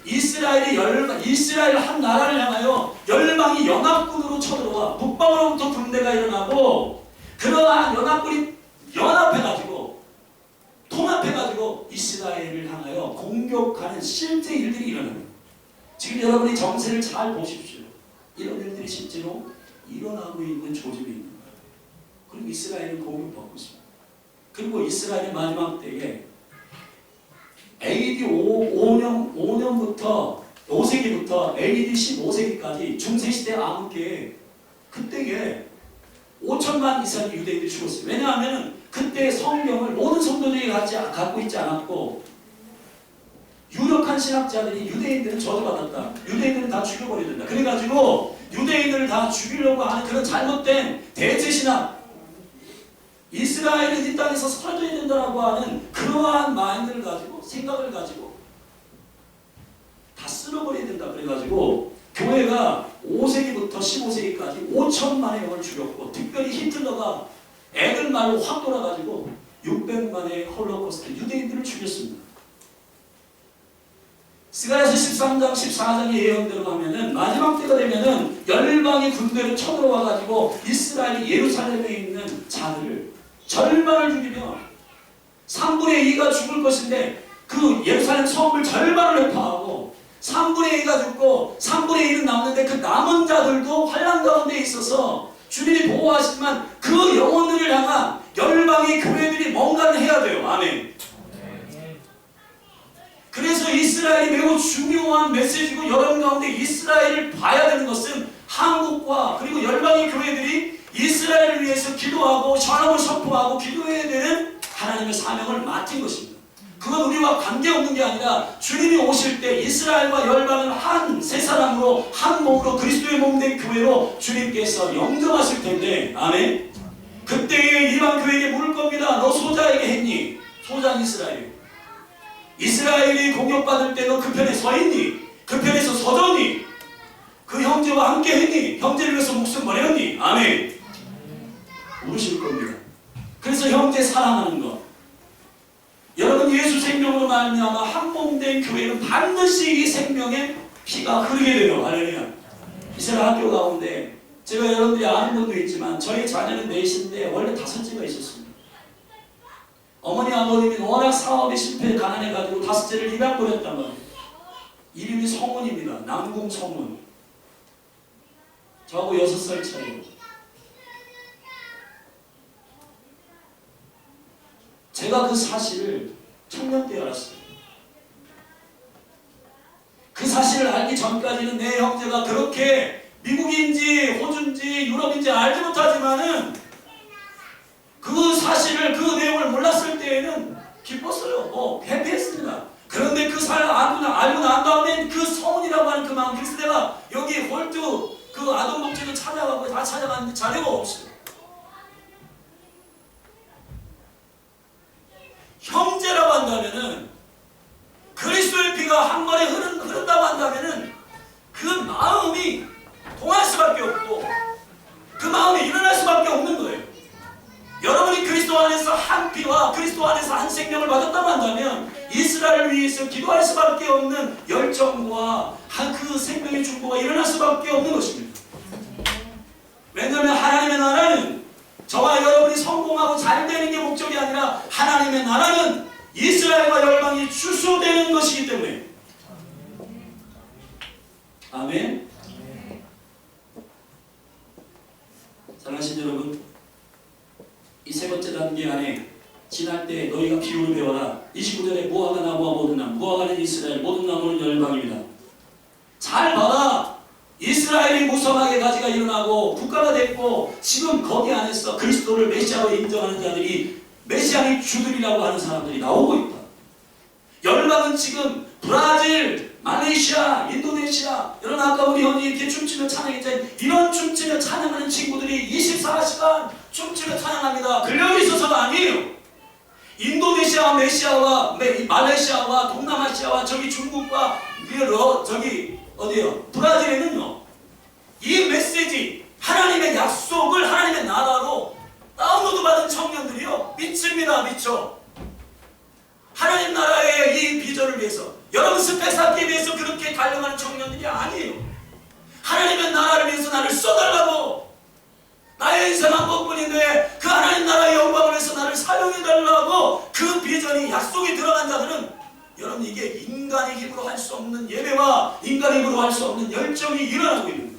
[SPEAKER 1] 이스라엘 한 나라를 향하여 열방이 연합군으로 쳐들어와 북방으로부터 군대가 일어나고 그러한 연합군이 연합해가지고 통합해가지고 이스라엘을 향하여 공격하는 실제 일들이 일어납니다. 지금 여러분이 정세를 잘 보십시오. 이런 일들이 실제로 일어나고 있는 조짐이 있는 거예요. 그리고 이스라엘은 공격받고 있습니다. 그리고 이스라엘의 마지막 때에 AD 5년부터 5세기부터 AD 15세기까지 중세시대 암흑기에 그때에 5천만 이상의 유대인들이 죽었어요. 왜냐하면 그때 성경을 모든 성도들이 갖고 있지 않았고 유력한 신학자들이 유대인들은 저주받았다. 유대인들은 다 죽여버려야 된다. 그래가지고 유대인들을 다 죽이려고 하는 그런 잘못된 대체신학 이스라엘은 이 땅에서 사라져야 된다고 하는 그러한 마인드를 가지고 생각을 가지고 다 쓸어버려야 된다. 그래가지고 교회가 5세기부터 15세기까지 5천만의 영을 죽였고 특별히 히틀러가 애들 말로 확 돌아가지고 600만의 홀로코스트 유대인들을 죽였습니다. 스가랴서 13장 14장의 예언대로 하면은 마지막 때가 되면은 열방의 군대를 쳐들어와가지고 이스라엘이 예루살렘에 있는 자들을 절반을 죽이며 3분의 2가 죽을 것인데 그 예루살렘 성을 절반을 회파하고 3분의 2가 죽고 3분의 1은 남는데 그 남은 자들도 환난 가운데 있어서 주님이 보호하시지만 그 영혼들을 향한 열방의 교회들이 뭔가를 해야 돼요. 아멘. 그래서 이스라엘이 매우 중요한 메시지고 여러분 가운데 이스라엘을 봐야 되는 것은 한국과 그리고 열방의 교회들이 이스라엘을 위해서 기도하고 샬롬을 선포하고 기도해야 되는 하나님의 사명을 맡은 것입니다. 그건 우리와 관계없는 게 아니라 주님이 오실 때 이스라엘과 열방을 한 세 사람으로 한 몸으로 그리스도의 몸 된 교회로 주님께서 영접하실 텐데 아멘. 그때에 이방 교회에게 물을 겁니다. 너 소자에게 했니? 소자는 이스라엘. 이스라엘이 공격받을 때 너 그 편에 서 있니? 그 편에서 서줬니? 그 형제와 함께 했니? 형제를 위해서 목숨 버렸니? 아멘. 물으실 겁니다. 그래서 형제 사랑하는 것. 여러분 예수 생명으로 말미암아 한 몸 된 교회는 반드시 이 생명의 피가 흐르게 돼요. 할렐루야. 이스라엘 학교 가운데 제가 여러분들이 아는 분도 있지만 저희 자녀는 넷인데 원래 5째가 있었습니다. 어머니 아버님이 워낙 사업이 실패 가난해가지고 5째를 입양보냈단 말이에요. 이름이 성훈입니다. 남궁 성훈. 저하고 6살 차이고. 제가 그 사실을 청년 때 알았어요. 그 사실을 알기 전까지는 내 형제가 그렇게 미국인지 호주인지 유럽인지 알지 못하지만은 그 사실을 그 내용을 몰랐을 때에는 기뻤어요. 해피했습니다. 그런데 그 사실을 알고 난 다음에 그 성훈이라고 하는 그 마음 그래서 내가 여기 홀트 그 아동복지도 찾아가고 다 찾아갔는데 자료가 없어요. 형제라고 한다면은 그리스도의 피가 한 번에 흐른다고 한다면은 그 마음이 통할 수밖에 없고 그 마음이 일어날 수밖에 없는 거예요. 여러분이 그리스도 안에서 한 피와 그리스도 안에서 한 생명을 받았다고 한다면 이스라엘을 위해서 기도할 수밖에 없는 열정과 그 생명의 중보가 일어날 수밖에 없는 것입니다. 왜냐하면 하나님의 나라는 저와 여러분이 성공하고 잘 되는 게 목적이 아니라 하나님의 나라는 이스라엘과 열방이 주소되는 것이기 때문에 아멘. 사랑하신 여러분, 이 세 번째 단계 안에 지날 때 너희가 비유를 배워라. 29절에 무화과 나무와 모든 나무, 무화과는 이스라엘, 모든 나무는 열방입니다. 잘 봐라. 이스라엘이 무성하게 가지가 일어나고 국가가 됐고 지금 거기 안에서 그리스도를 메시아로 인정하는 자들이 메시아의 주들이라고 하는 사람들이 나오고 있다. 열방은 지금 브라질, 말레이시아, 인도네시아 이런 아까 우리 형이 이렇게 춤추며 찬양했잖아요. 이런 춤추며 찬양하는 친구들이 24시간 춤추며 찬양합니다. 근력이 있어서가 아니에요. 인도네시아와 말레이시아와 동남아시아와 저기 중국과 저기 어디요? 브라질에는요. 이 메시지 하나님의 약속을 하나님의 나라로 다운로드 받은 청년들이요. 미칩니다. 미쳐. 하나님 나라의 이 비전을 위해서 여러분 스펙 쌓기 위해서 그렇게 달려가는 청년들이 아니에요. 하나님의 나라를 위해서 나를 써달라고 나의 인생 한 번뿐인데 그 하나님 나라의 영광을 위해서 나를 사용해달라고 그 비전이 약속이 들어간 자들은 여러분 이게 인간의 힘으로 할 수 없는 예배와 인간의 힘으로 할 수 없는 열정이 일어나고 있는 거예요.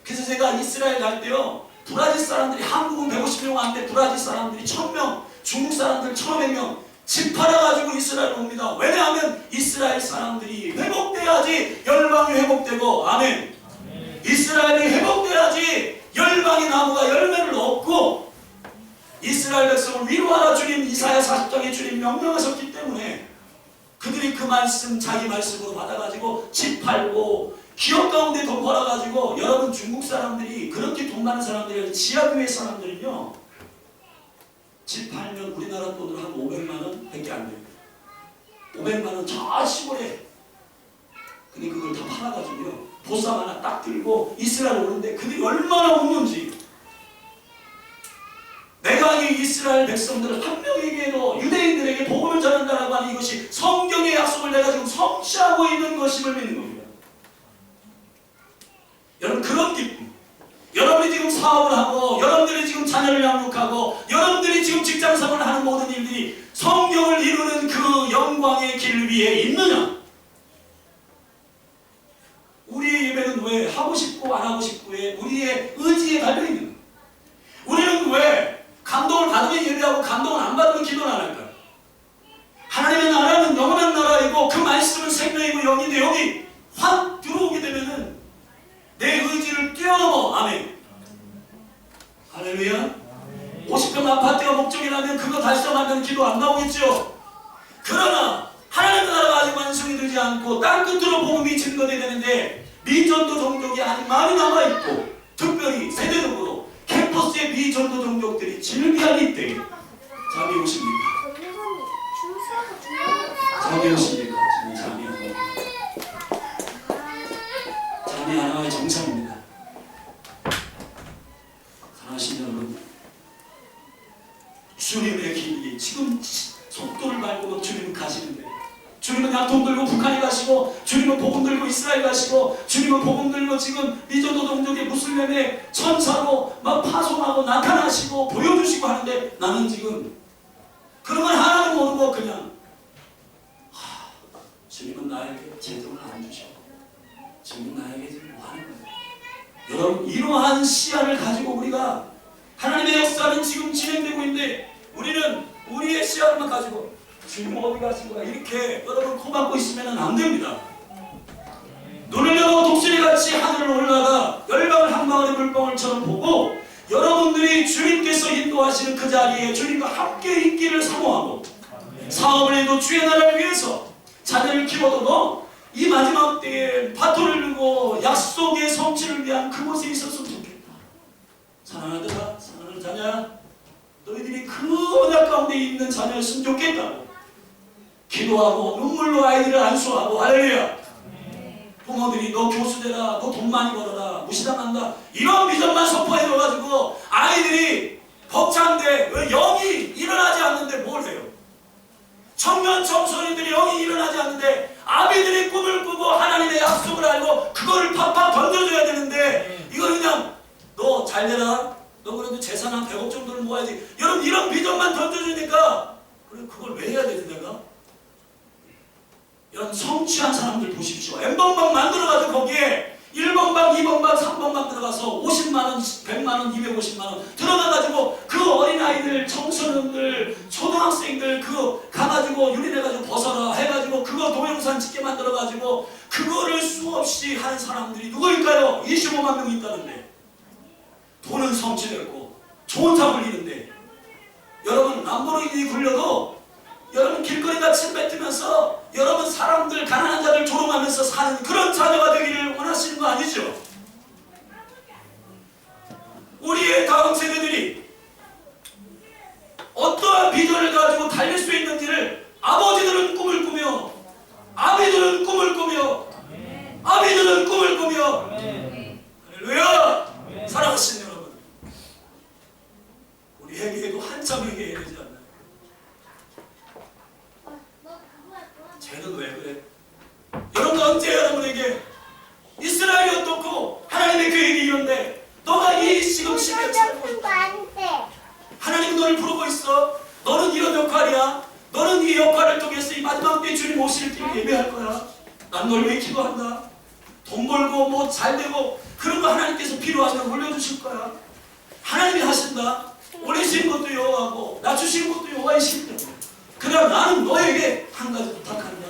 [SPEAKER 1] 그래서 제가 이스라엘 갈 때요. 브라질 사람들이 한국은 150명 왔는데 브라질 사람들이 1000명 중국 사람들 1500명 집 팔아가지고 이스라엘 옵니다. 왜냐하면 이스라엘 사람들이 회복돼야지 열방이 회복되고 아멘. 이스라엘이 회복돼야지 열방의 나무가 열매를 얻고 이스라엘 백성을 위로하라 주님 이사야 40장에 주님 명령하셨기 때문에 그들이 그 말씀 자기 말씀으로 받아가지고 집 팔고 기업 가운데 돈 벌어가지고 여러분 중국 사람들이 그렇게 돈 많은 사람들이 지하교회 사람들은요 집 팔면 우리나라 돈으로 한 500만원 밖에 안 돼요. 500만원 저 시골에 근데 그걸 다 팔아가지고요 보쌈 하나 딱 들고 이스라엘 오는데 그들이 얼마나 웃는지 내가 이 이스라엘 백성들 한 명에게도 유대인들에게 복음을 전한다라고 하는 이것이 성경의 약속을 내가 지금 성취하고 있는 것임을 믿는 겁니다. 여러분 그런 기쁨 여러분이 지금 사업을 하고 여러분들이 지금 자녀를 양육하고 여러분들이 지금 직장생활을 하는 모든 일들이 성경을 이루는 그 영광의 길 위에 있느냐
[SPEAKER 3] 일하면 그거 달성하면 기도 안 나오겠죠. 그러나 하나님 나라가 아직 완성이 되지 않고 땅끝으로 복음이 증거되어야 되는데 미전도 종족이 아직 많이 남아있고 특별히 세대적으로 캠퍼스의 미전도 종족들이 질비하기 때문에 잠이 오십니까? 잠이 오십니까? 지금 잠이 안 옵니다. 잠이 안 와야 정상입니다. 사랑하신 여러분, 주님의 길이 지금 속도를 밟고 주님은 가시는데, 주님은 양통 들고 북한에 가시고, 주님은 복음 들고 이스라엘 가시고, 주님은 복음 들고 지금 미전도 종족의 무슬림의 천사로 막 파송하고 나타나시고 보여주시고 하는데, 나는 지금 그런 걸 하나도 모르고 그냥 주님은 나에게 제도를 안 주시고 주님은 나에게 지금 뭐 하는 거예요? 여러분, 이러한 시야를 가지고 우리가 하나님의 역사는 지금 진행되고 있는데 우리는 우리의 시야만 가지고 주님 어디 가신 거야? 이렇게 여러분 코 막고 있으면 안 됩니다. 눈을 열고 독수리같이 하늘로 올라가 열방을 한 방울의 물방울처럼 보고 여러분들이 주님께서 인도하시는 그 자리에 주님과 함께 있기를 사모하고 사업을 해도 주의 나라를 위해서 자녀를 키워도 너 이 마지막 때에 바토를 들고 약속의 성취를 위한 그곳에 있었으면 좋겠다. 사랑하더라, 사랑하는 자녀야, 너희들이 그 언약 가운데 있는 자녀였으면 좋겠다고 기도하고 눈물로 아이들을 안수하고 할렐루야. 부모들이 너 교수 되라, 너 돈 많이 벌어라, 무시당한다, 이런 비전만 선포해줘가지고 아이들이 벅찬데 왜 영이 일어나지 않는데 뭘 해요? 청년 청소년들이 영이 일어나지 않는데 아비들이 꿈을 꾸고 하나님의 약속을 알고 그거를 팍팍 던져줘야 되는데 이걸 그냥 너 잘 되라, 너 그래도 재산 한 100억 정도를 모아야지, 여러분 이런 비전만 던져주니까 그래 그걸 왜 해야 되지 내가? 이런 성취한 사람들 보십시오. N번방 만들어가지고 거기에 1번방, 2번방, 3번방 들어가서 50만원, 100만원, 250만원 들어가가지고 그 어린아이들, 청소년들, 초등학생들 그거 가가지고 유린해가지고 벗어라 해가지고 그거 동영상 찍게 만들어가지고 그거를 수없이 하는 사람들이 누구일까요? 25만 명 있다는데 돈은 성취됐고 좋은 삶을 이는데 여러분 람보르기니 굴려도 여러분 길거리가 침 뱉으면서 여러분 사람들 가난한 자들 조롱하면서 사는 그런 자녀가 되기를 원하시는 거 아니죠? 우리의 다음 세대들이 어떠한 비전을 가지고 달릴 수 있는지를 아버지들은 꿈을 꾸며 아비들은 꿈을 꾸며 아비들은 꿈을 꾸며 할렐루야! 사랑하시는 여러분, 우리 회개에도 한참 회개해야 되지 않나요? 쟤는 왜 그래? 여러분 언제 여러분에게 이스라엘이 어떻고 하나님의 계획이 이런데 너가 이 지금 시대에 살고 하나님 너를 부르고 있어. 너는 이런 역할이야. 너는 이 역할을 통해서 이 마지막 때 주님 오실 길을 예배할 거야. 난 널 왜 기도한다. 돈 벌고 뭐 잘되고 그런 거 하나님께서 필요하시면 올려주실 거야. 하나님이 하신다. 올리시는 것도 여호와고 낮추시는 것도 여호와이십니다. 그러나 나는 너에게 한 가지 부탁한다.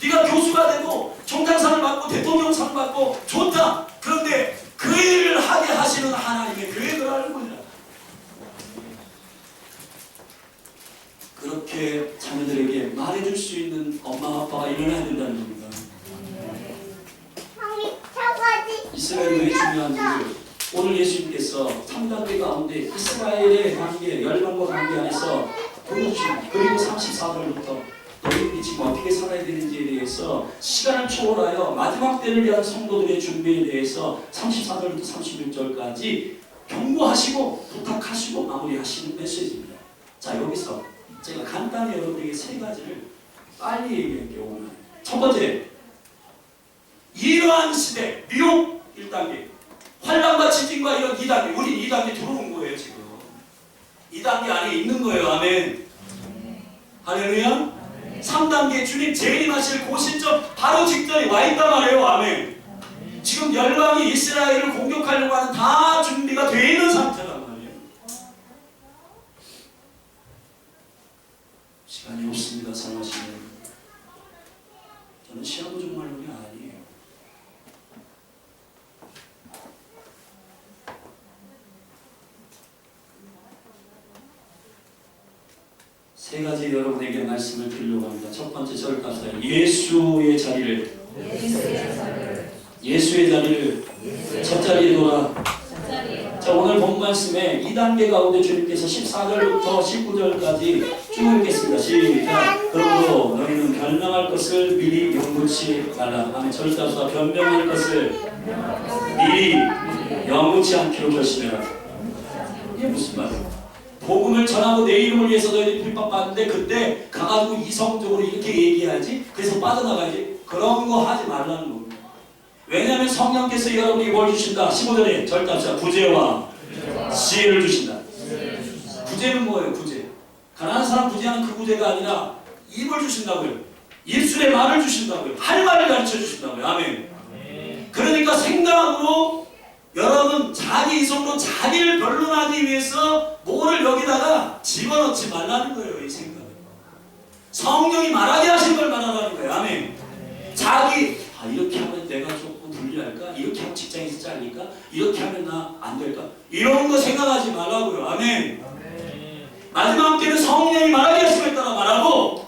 [SPEAKER 3] 네가 교수가 되고 총장상을 받고 대통령상을 받고 좋다. 그런데 그 일을 하게 하시는 하나님의 계획을 알고 있라. 그렇게 자녀들에게 말해줄 수 있는 엄마 아빠가 일어나야 된다는 겁니다. 이스라엘의 중요한 일, 오늘 예수님께서 3단계 가운데 이스라엘의 관계, 열방과 관계 안에서 보여주십니다. 그리고 34절부터 너희들이 지금 어떻게 살아야 되는지에 대해서 시간을 초월하여 마지막 때를 위한 성도들의 준비에 대해서 34절부터 36절까지 경고하시고 부탁하시고 마무리하시는 메시지입니다. 자, 여기서 제가 간단히 여러분에게 세 가지를 빨리 얘기할게요. 오늘 첫 번째, 이러한 시대, 미혹 1단계, 환란과 지진과 이런 2단계, 우린 2단계 들어온 거예요. 지금 2단계 안에 있는 거예요. 아멘. 할렐루야. 3단계 주님 재림하실 그 시점 바로 직전에 와 있단 말이에요. 아멘. 지금 열방이 이스라엘을 공격하려고 하는 다 준비가 되어 있는 상태란 말이에요. 시간이 없습니다. 사랑하시는 저는 시험 종말론이 아니에요.
[SPEAKER 1] 세 가지 여러분에게 말씀을 드리려고 합니다. 첫 번째 저를 따라서 예수의 자리를 첫 자리에 놓으라. 자, 오늘 본 말씀에 2단계 가운데 주님께서 14절부터 19절까지 쭉 읽겠습니다. 시작. 그러므로 너희는 변명할 것을 미리 영구치 말라. 아멘. 저를 따라서 변명할 것을 미리 영구치 않기로 결심해라. 이게 무슨 말이에요? 복음을 전하고 내 이름을 위해서 너희들이 핍박받는데 그때 가가지고 이성적으로 이렇게 얘기해야지, 그래서 빠져나가야지, 그런 거 하지 말라는 겁니다. 왜냐하면 성령께서 여러분에게 뭘 주신다? 15절에 절답시다. 구제와 지혜를 주신다. 구제는 뭐예요? 구제. 가난한 사람 구제하는 그 구제가 아니라 입을 주신다고요. 입술에 말을 주신다고요. 할 말을 가르쳐 주신다고요. 아멘. 그러니까 생각으로 여러분 자기 이성으로 자기를 변론하기 위해서 뭐를 여기다가 집어넣지 말라는 거예요. 이 생각을. 성령이 말하게 하신 걸 말하라는 거예요. 아멘. 자기 이렇게 하면 내가 조금 불리할까? 이렇게 하면 직장에서 잘릴까? 이렇게 하면 나 안 될까? 이런 거 생각하지 말라고요. 아멘. 마지막 때는 성령이 말하게 하신 걸 따라 말하고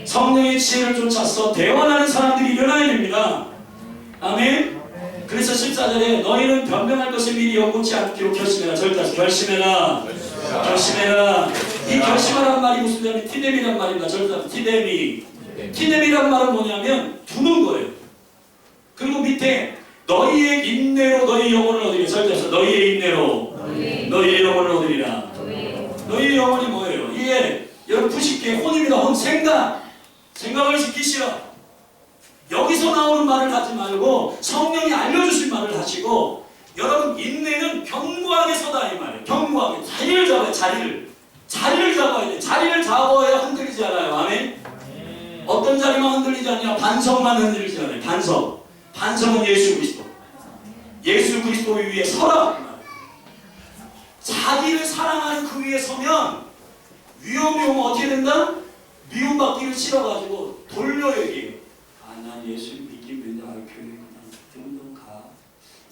[SPEAKER 1] 성령의 지혜를 쫓아서 대화하는 사람들이 일어나야 됩니다. 아멘. 그래서 14절에 너희는 변명할 것을 미리 영구치 않기로 결심해라. 절대 결심해라. 결심해라. 이 결심하라는 말이 무슨 말이냐면 티뎀이란 말입니다. 절대 티뎀이. 티뎀이란 말은 뭐냐면 두는 거예요. 그리고 밑에 너희의 인내로 너희 영혼을 얻으리라. 절대서 너희의 인내로 너희의 영혼을 얻으리라. 너희의 영혼이 뭐예요? 이게 여러분 푸시게 혼입니다. 혼. 생각을 지키시라. 여기서 나오는 말을 하지 말고 성령이 알려주신 말을 하시고, 여러분 인내는 견고하게 서다 이 말이에요. 견고하게 자리를 잡아야 자리를 잡아야 돼. 자리를 잡아야 흔들리지 않아요. 아멘. 어떤 자리만 흔들리지 않냐? 반석만 흔들리지 않아요. 반석은 예수 그리스도. 예수 그리스도 위에 서라. 자기를 사랑하는 그 위에 서면 위험이 오면 어떻게 된다? 미움받기를 싫어가지고 돌려 얘기해요. 난 예수 믿기면 교회 그냥 정도 가.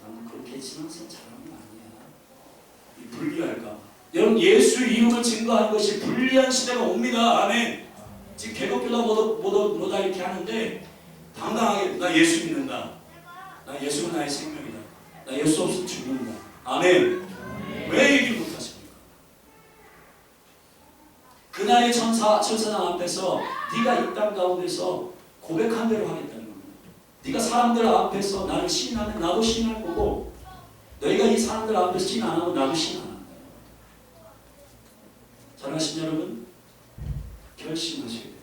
[SPEAKER 1] 나는 그렇게 신앙생활 잘하는 거 아니야. 불리할까? 여러분 예수 이름을 증거하는 것이 불리한 시대가 옵니다. 아멘. 지금 개독교다 뭐다 이렇게 하는데 당당하게 나 예수 믿는다. 나 예수가 나의 생명이다. 나 예수 없으면 죽는다. 아멘. 왜 얘기를 못하십니까? 그날의 천사장 앞에서 네가 이 땅 가운데서 고백한 대로 하겠다는 겁니다. 네가 사람들 앞에서 나를 시인하면 나도 시인할 거고, 너희가 이 사람들 앞에서 시인 안 하면 나도 시인 안 한다. 사랑하신 여러분, 결심하셔야 돼요.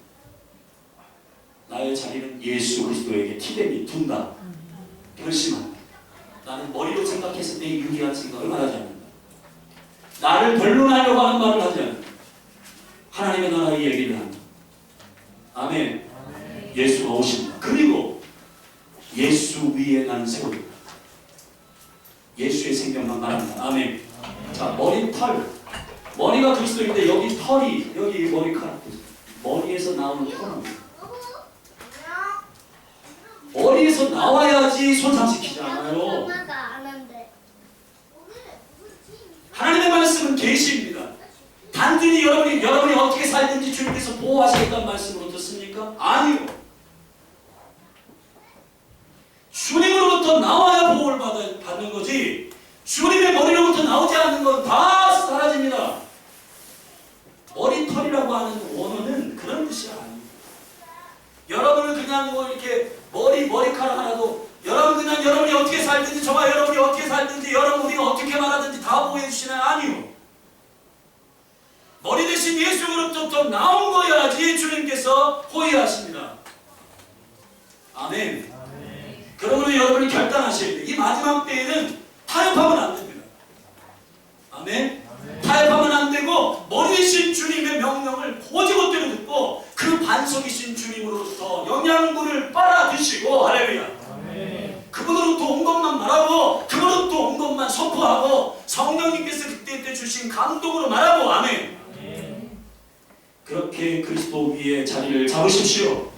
[SPEAKER 1] 나의 자리는 예수 그리스도에게 티뎀이 둔다. 결심한다. 나는 머리로 생각했을 때 유리한 생각을 말하지 않는다. 나를 변론하려고 하는 말을 하지 않는다. 하나님의 나라의 얘기를 한다. 아멘. 예수가 오신다. 그리고 예수 위에 나는 세우리라. 예수의 생명만 말합니다. 아멘. 자, 머리가 그리스도인데 여기 털이, 여기 머리카락, 머리에서 나오는 털은 머리에서 나와야지 손상시키지 않아요. 하나님의 말씀은 계시입니다. 단순히 여러분이 어떻게 살든지 주님께서 보호하시겠다는 말씀으로 듣습니까? 아니요. 주님으로부터 나와야 보호를 받는 거지, 주님의 머리로부터 나오지 않는 건 다 사라집니다. 머리털이라고 하는 원어는 그런 뜻이 아니에요. 여러분은 그냥 뭐 이렇게 머리카락 하나도 여러분이 어떻게 살든지, 저와 여러분이 어떻게 살든지, 여러분 우리가 어떻게 말하든지 다 보호해 주시나요? 아니요. 머리 대신 예수로부터 나온 거야지 주님께서 호의하십니다. 아멘. 그러므로 여러분이 결단하셔야 돼요. 이 마지막 때에는 타협하면 안 됩니다. 아멘. 타협하면 안 되고, 머리 대신 주님의 명령을 고지고대로 듣고 그 반석이신 주님으로부터 영양분을 빨아 드시고, 할렐루야. 그분으로부터 온 것만 말하고, 그분으로부터 온 것만 선포하고, 성령님께서 그때 주신 감동으로 말하고, 아멘. 그렇게 그리스도 위에 자리를 잡으십시오.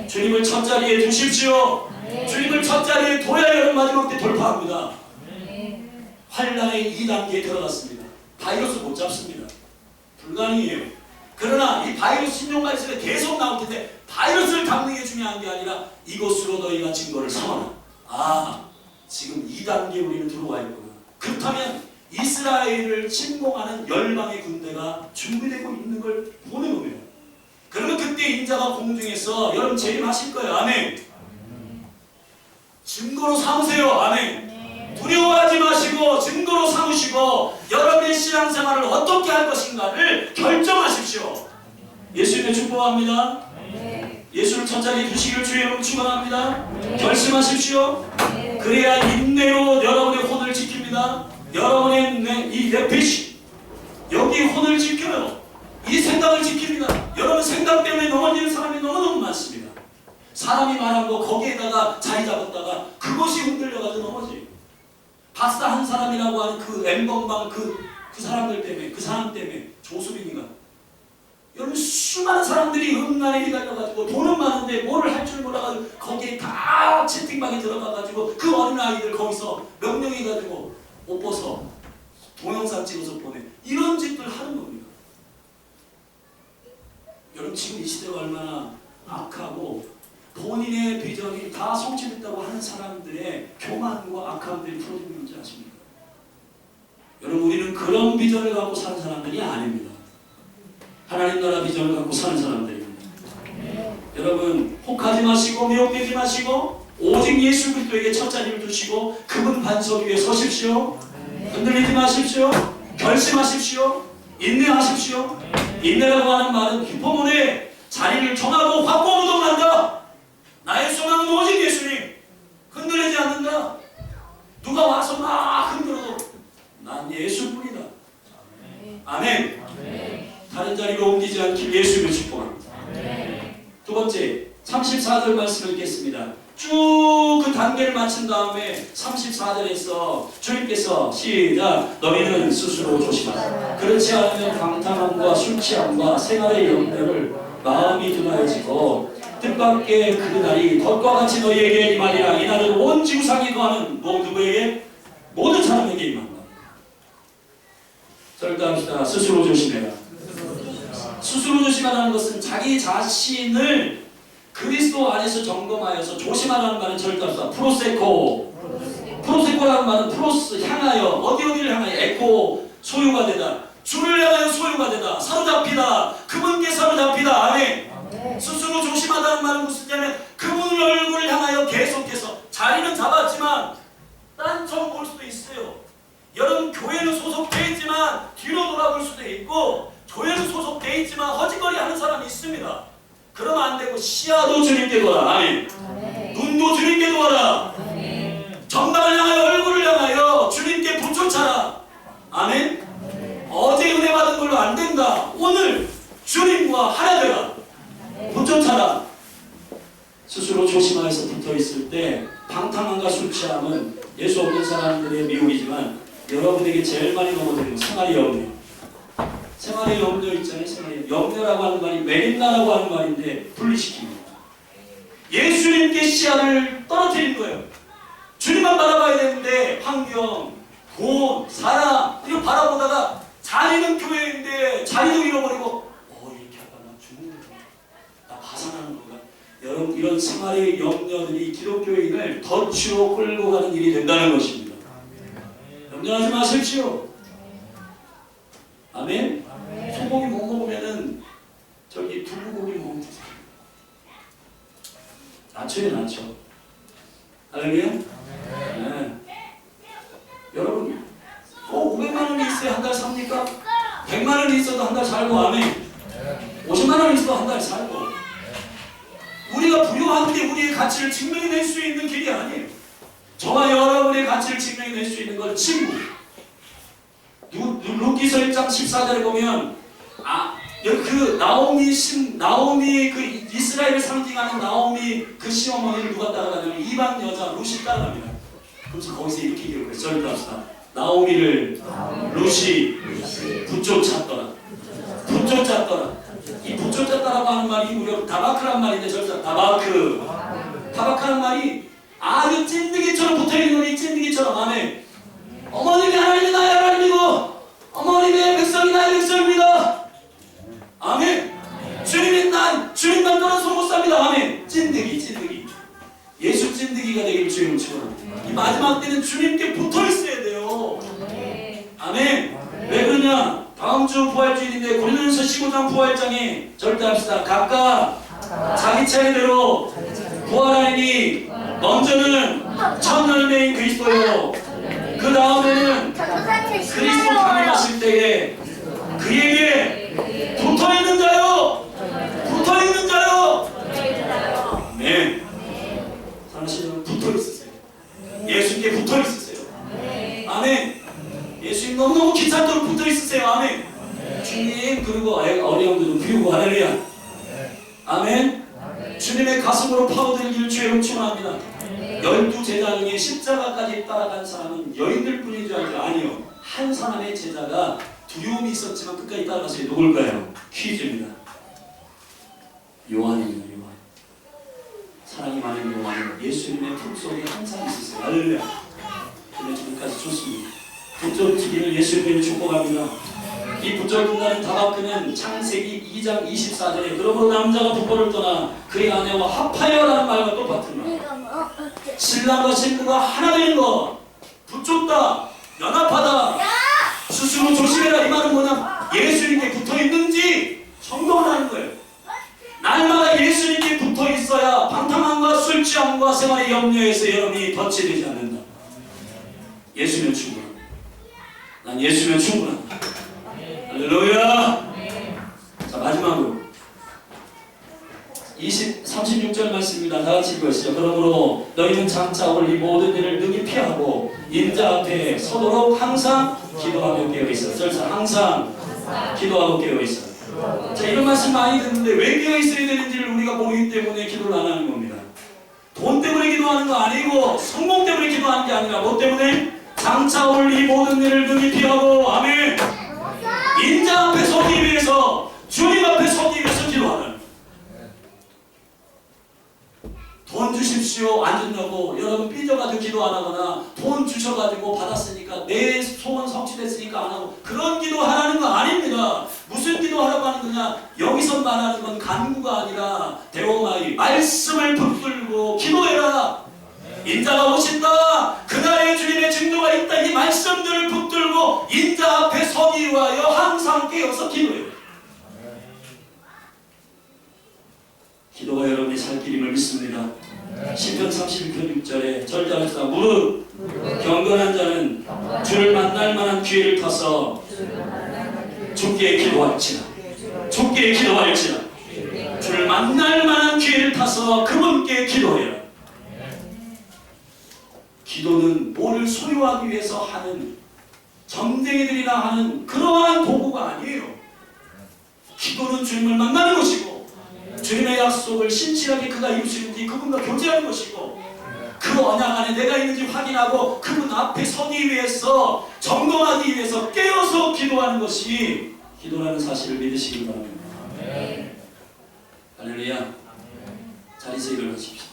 [SPEAKER 1] 주님을 첫 자리에 두십시오. 주님을 첫 자리에 둬야 여러분 마지막 때 돌파합니다. 환란의 2단계에 들어갔습니다. 바이러스 못 잡습니다. 불가능해요.
[SPEAKER 3] 그러나 이 바이러스 신종가 있을 때 계속 나올 텐데 바이러스를 잡는 게 중요한 게 아니라 이것으로 너희가 증거를 삼아라. 아, 지금 2단계 우리는 들어와 있구나. 그렇다면 이스라엘을 침공하는 열방의 군대가 준비되고 있는 걸 보는 겁니다. 그러면 그때 인자가 공중에서 여러분 재림하실 거예요. 아멘. 증거로 삼으세요. 아멘. 두려워하지 마시고 증거로 삼으시고 여러분의 신앙생활을 어떻게 할 것인가를 결정하십시오. 예수님의 축복합니다. 예수를 첫자리에 두시기를 주의 이름으로 축원합니다. 결심하십시오. 그래야 인내로 여러분의 혼을 지킵니다. 여러분의 이 내피시 여기 혼을 지켜요. 이 생각을 지킵니다. 여러분 생각 때문에 넘어지는 사람이 너무너무 많습니다. 사람이 말한 거 거기에다가 자리 잡았다가 그것이 흔들려가지고 넘어지. 박사 한 사람이라고 하는 그 엠번방 그 사람들 때문에 그 사람 때문에 조수빈이가 여러분 수많은 사람들이 음란에 기다려가지고 돈은 많은데 뭐를 할 줄 몰라가지고 거기에 다 채팅방에 들어가가지고 그 어린아이들 거기서 명령해가지고 옷 벗어 동영상 찍어서 보내 이런 짓들 하는 겁니다. 여러분 지금 이 시대가 얼마나 악하고 본인의 비전이 다 성취됐다고 하는 사람들의 교만과 악함들이 풀어지는지 아십니까? 여러분 우리는 그런 비전을 갖고 사는 사람들이 아닙니다. 하나님 나라 비전을 갖고 사는 사람들입니다. 여러분 혹하지 마시고 미혹되지 마시고 오직 예수 그리스도에게 첫 자리를 두시고 그분 반석 위에 서십시오. 흔들리지 마십시오. 결심하십시오. 인내하십시오. 인내라고 하는 말은 기포문에 자리를 정하고 확고무동한다. 나의 소망은 오직 예수님. 흔들리지 않는다. 누가 와서 막 흔들어도 난 예수뿐이다. 아멘. 다른 자리로 옮기지 않길 예수를 축복합니다. 두 번째 34절 말씀을 읽겠습니다. 쭉 그 단계를 마친 다음에 34절에서 주님께서 시작 너희는 스스로 조심하라. 그렇지 않으면 방탕함과 술 취함과 생활의 염려를 마음이 둔하여지고 뜻밖의 그 날이 덫과 같이 너희에게 임하리라. 이 날은 온 지구상에 거하는 누구에게 모든 사람에게 임한다. 절대합시다. 스스로 조심해라. 스스로 조심하라는 것은 자기 자신을 그리스도 안에서 점검하여서 조심하라는 말은 절대합시다. 프로세코라는 말은 프로스 향하여 어디를 향하여 에코 소유가 되다. 주를 향하여 소유가 되다. 사로잡히다. 그분께 사로잡히다. 아멘. 스스로 조심하다는 말은 무슨 뜻이냐면 그분 얼굴을 향하여 계속해서 자리는 잡았지만 딴청 볼 수도 있어요. 여러분 교회는 소속되어 있지만 뒤로 돌아볼 수도 있고 교회는 소속되어 있지만 허짓거리 하는 사람이 있습니다. 그러면 안 되고 시야도 주님께 둬라. 아멘. 눈도 주님께 두어라. 정당을 향하여 얼굴을 향하여 주님께 부쫓아라. 아멘. 어제 은혜 받은 걸로 안 된다. 오늘 주님과 하나 되라. 부쫓아라. 스스로 조심하여서 붙어있을 때 방탕함과 술 취함은 예수 없는 사람들의 미혹이지만 여러분에게 제일 많이 넘어뜨리는 생활의 염려. 생활의 염려 있잖아요. 생활의 염려라고 하는 말이 매립나라고 하는 말인데 분리시킵니다. 예수님께 시야를 떨어뜨리는 거예요. 주님만 바라봐야 되는데 환경, 돈, 사람 이거 바라보다가 자리는 교회인데 자리도 잃어버리고 이렇게 하다 나 죽는 건가? 나 파산하는 건가? 여러분 이런 생활의 염려들이 기독교인을 덫으로 끌고 가는 일이 된다는 것입니다. 염려하지 마십시오. 아멘? 소고기 못 먹으면은 저기 두부고기 먹으면 되세요. 낮춰요, 낮춰. 할렐루야? 네. 여러분, 500만 원이 있어야 한 달 삽니까? 100만 원이 있어도 한 달 살고, 아멘. 50만 원이 있어도 한 달 살고. 우리가 부유한데 우리의 가치를 증명해낼 수 있는 길이 아니에요. 저와 여러분의 가치를 증명해낼 수 있는 건 친구. 루키서 1장 14절에 보면 그 나오미 그 이스라엘을 상징하는 나오미 그 시어머니를 누가 따라가냐면 이방 여자 루시 따라갑니다. 그래서 거기서 이렇게 기록해요. 절대합시다. 나오미를 루시 붙쫓았더라. 이 붙쫓았다라고 하는 말이 무려 다바크란 말인데 절대 다바크라는 말이 아주 찐득이처럼 붙어있는 이 찐득이처럼 아멘. 어머님이 하나님이 나의 하나님이고 어머님의 백성이 나의 백성입니다. 아멘. 주님만 떠나서 못 삽니다. 아멘. 찐득이. 예수 찐득이가 되기를 주님을 축원합니다. 이 마지막 때는 주님께 붙어 있어야 돼요. 아멘. 왜 그러냐? 다음 주 부활주일인데 고린도전서 15장 부활장에 절대합시다. 각각 자기 차례대로 부활하니 먼저는 첫 열매인 그리스도요. 그 다음에는 그리스도 강림하실 때에 그에게 붙어있는 자요. 네. 당신은 붙어있으세요. 예수님께 붙어있으세요. 아멘. 예수님 너무너무 귀찮도록 붙어있으세요. 아멘. 주님 그리고 어려움도 좀 비우고 할렐루야. 아멘. 주님의 가슴으로 파고들기를 주의 축원합니다. 12제자 중에 십자가까지 따라간 사람은 여인들 뿐인 줄 알죠? 아니요. 한 사람의 제자가 두려움이 있었지만 끝까지 따라가서 누굴까요? 퀴즈입니다. 요한입니다. 요한. 사랑이 많은 요한은 예수님의 품속에 항상 있었어요. 할렐루야. 근데 지금까지 좋습니다. 붙잡히기를 예수님께 축복합니다. 이 붙잡힌다는 다바크는 창세기 2장 24절에 그러므로 남자가 부모를 떠나 그의 아내와 합하여라는 말과 똑같습니다. 신랑과 신부가 하나 되는 것, 붙잡다, 연합하다, 스스로 조심해라. 이 말은 뭐냐? 예수님께 붙어있는지 점검하는 거예요. 날마다 예수님께 붙어있어야 방탕함과 술 취함과 생활의 염려에서 여러분이 덧치되지 않는다. 예수면 충분합니다. 난 예수면 충분한다. 할렐루야. 자, 마지막으로 36절 말씀입니다. 다 같이 읽으시죠. 그러므로 너희는 장차 올 이 모든 일을 능히 피하고 인자 앞에 서도록 항상 기도하고 깨어있어. 절사 항상 기도하고 깨어있어. 자, 이런 말씀 많이 듣는데 왜 깨어있어야 되는지를 우리가 모르기 때문에 기도를 안 하는 겁니다. 돈 때문에 기도하는 거 아니고 성공 때문에 기도하는 게 아니라 뭐 때문에? 장차 올 이 모든 일을 능히 피하고 아멘. 인자 앞에 서기 위해서, 주님 앞에 서기 위해서 기도하는. 돈 주십시오 안 준다고 여러분 삐져가지고 기도 안 하거나 돈 주셔가지고 받았으니까 내 소원 성취됐으니까 안 하고 그런 기도 하라는 거 아닙니다. 무슨 기도 하라고 하는 거냐? 여기서 말하는 건 간구가 아니라 대오마이 말씀을 붙들고 기도해라. 인자가 오신다. 그날에 주님의 증거가 있다. 이 말씀들을 붙들고 인자 앞에 서기 위하여 항상 깨어서 기도해요. 기도가 여러분의 살 길임을 믿습니다. 시편 31편 6절에 절대합시다. 무릇 경건한 자는 주를 만날 만한 기회를 타서 주께 기도할지라. 주를 만날 만한 기회를 타서 그분께 기도해라. 기도는 뭐를 소유하기 위해서 하는 점쟁이들이나 하는 그러한 도구가 아니에요. 기도는 주님을 만나는 것이고 주님의 약속을 신실하게 그가 이루시는지 그분과 교제하는 것이고 그 언약 안에 내가 있는지 확인하고 그분 앞에 서기 위해서 점검하기 위해서 깨어서 기도하는 것이 기도라는 사실을 믿으시기 바랍니다. 할렐루야. 자리에서 일어나십시오.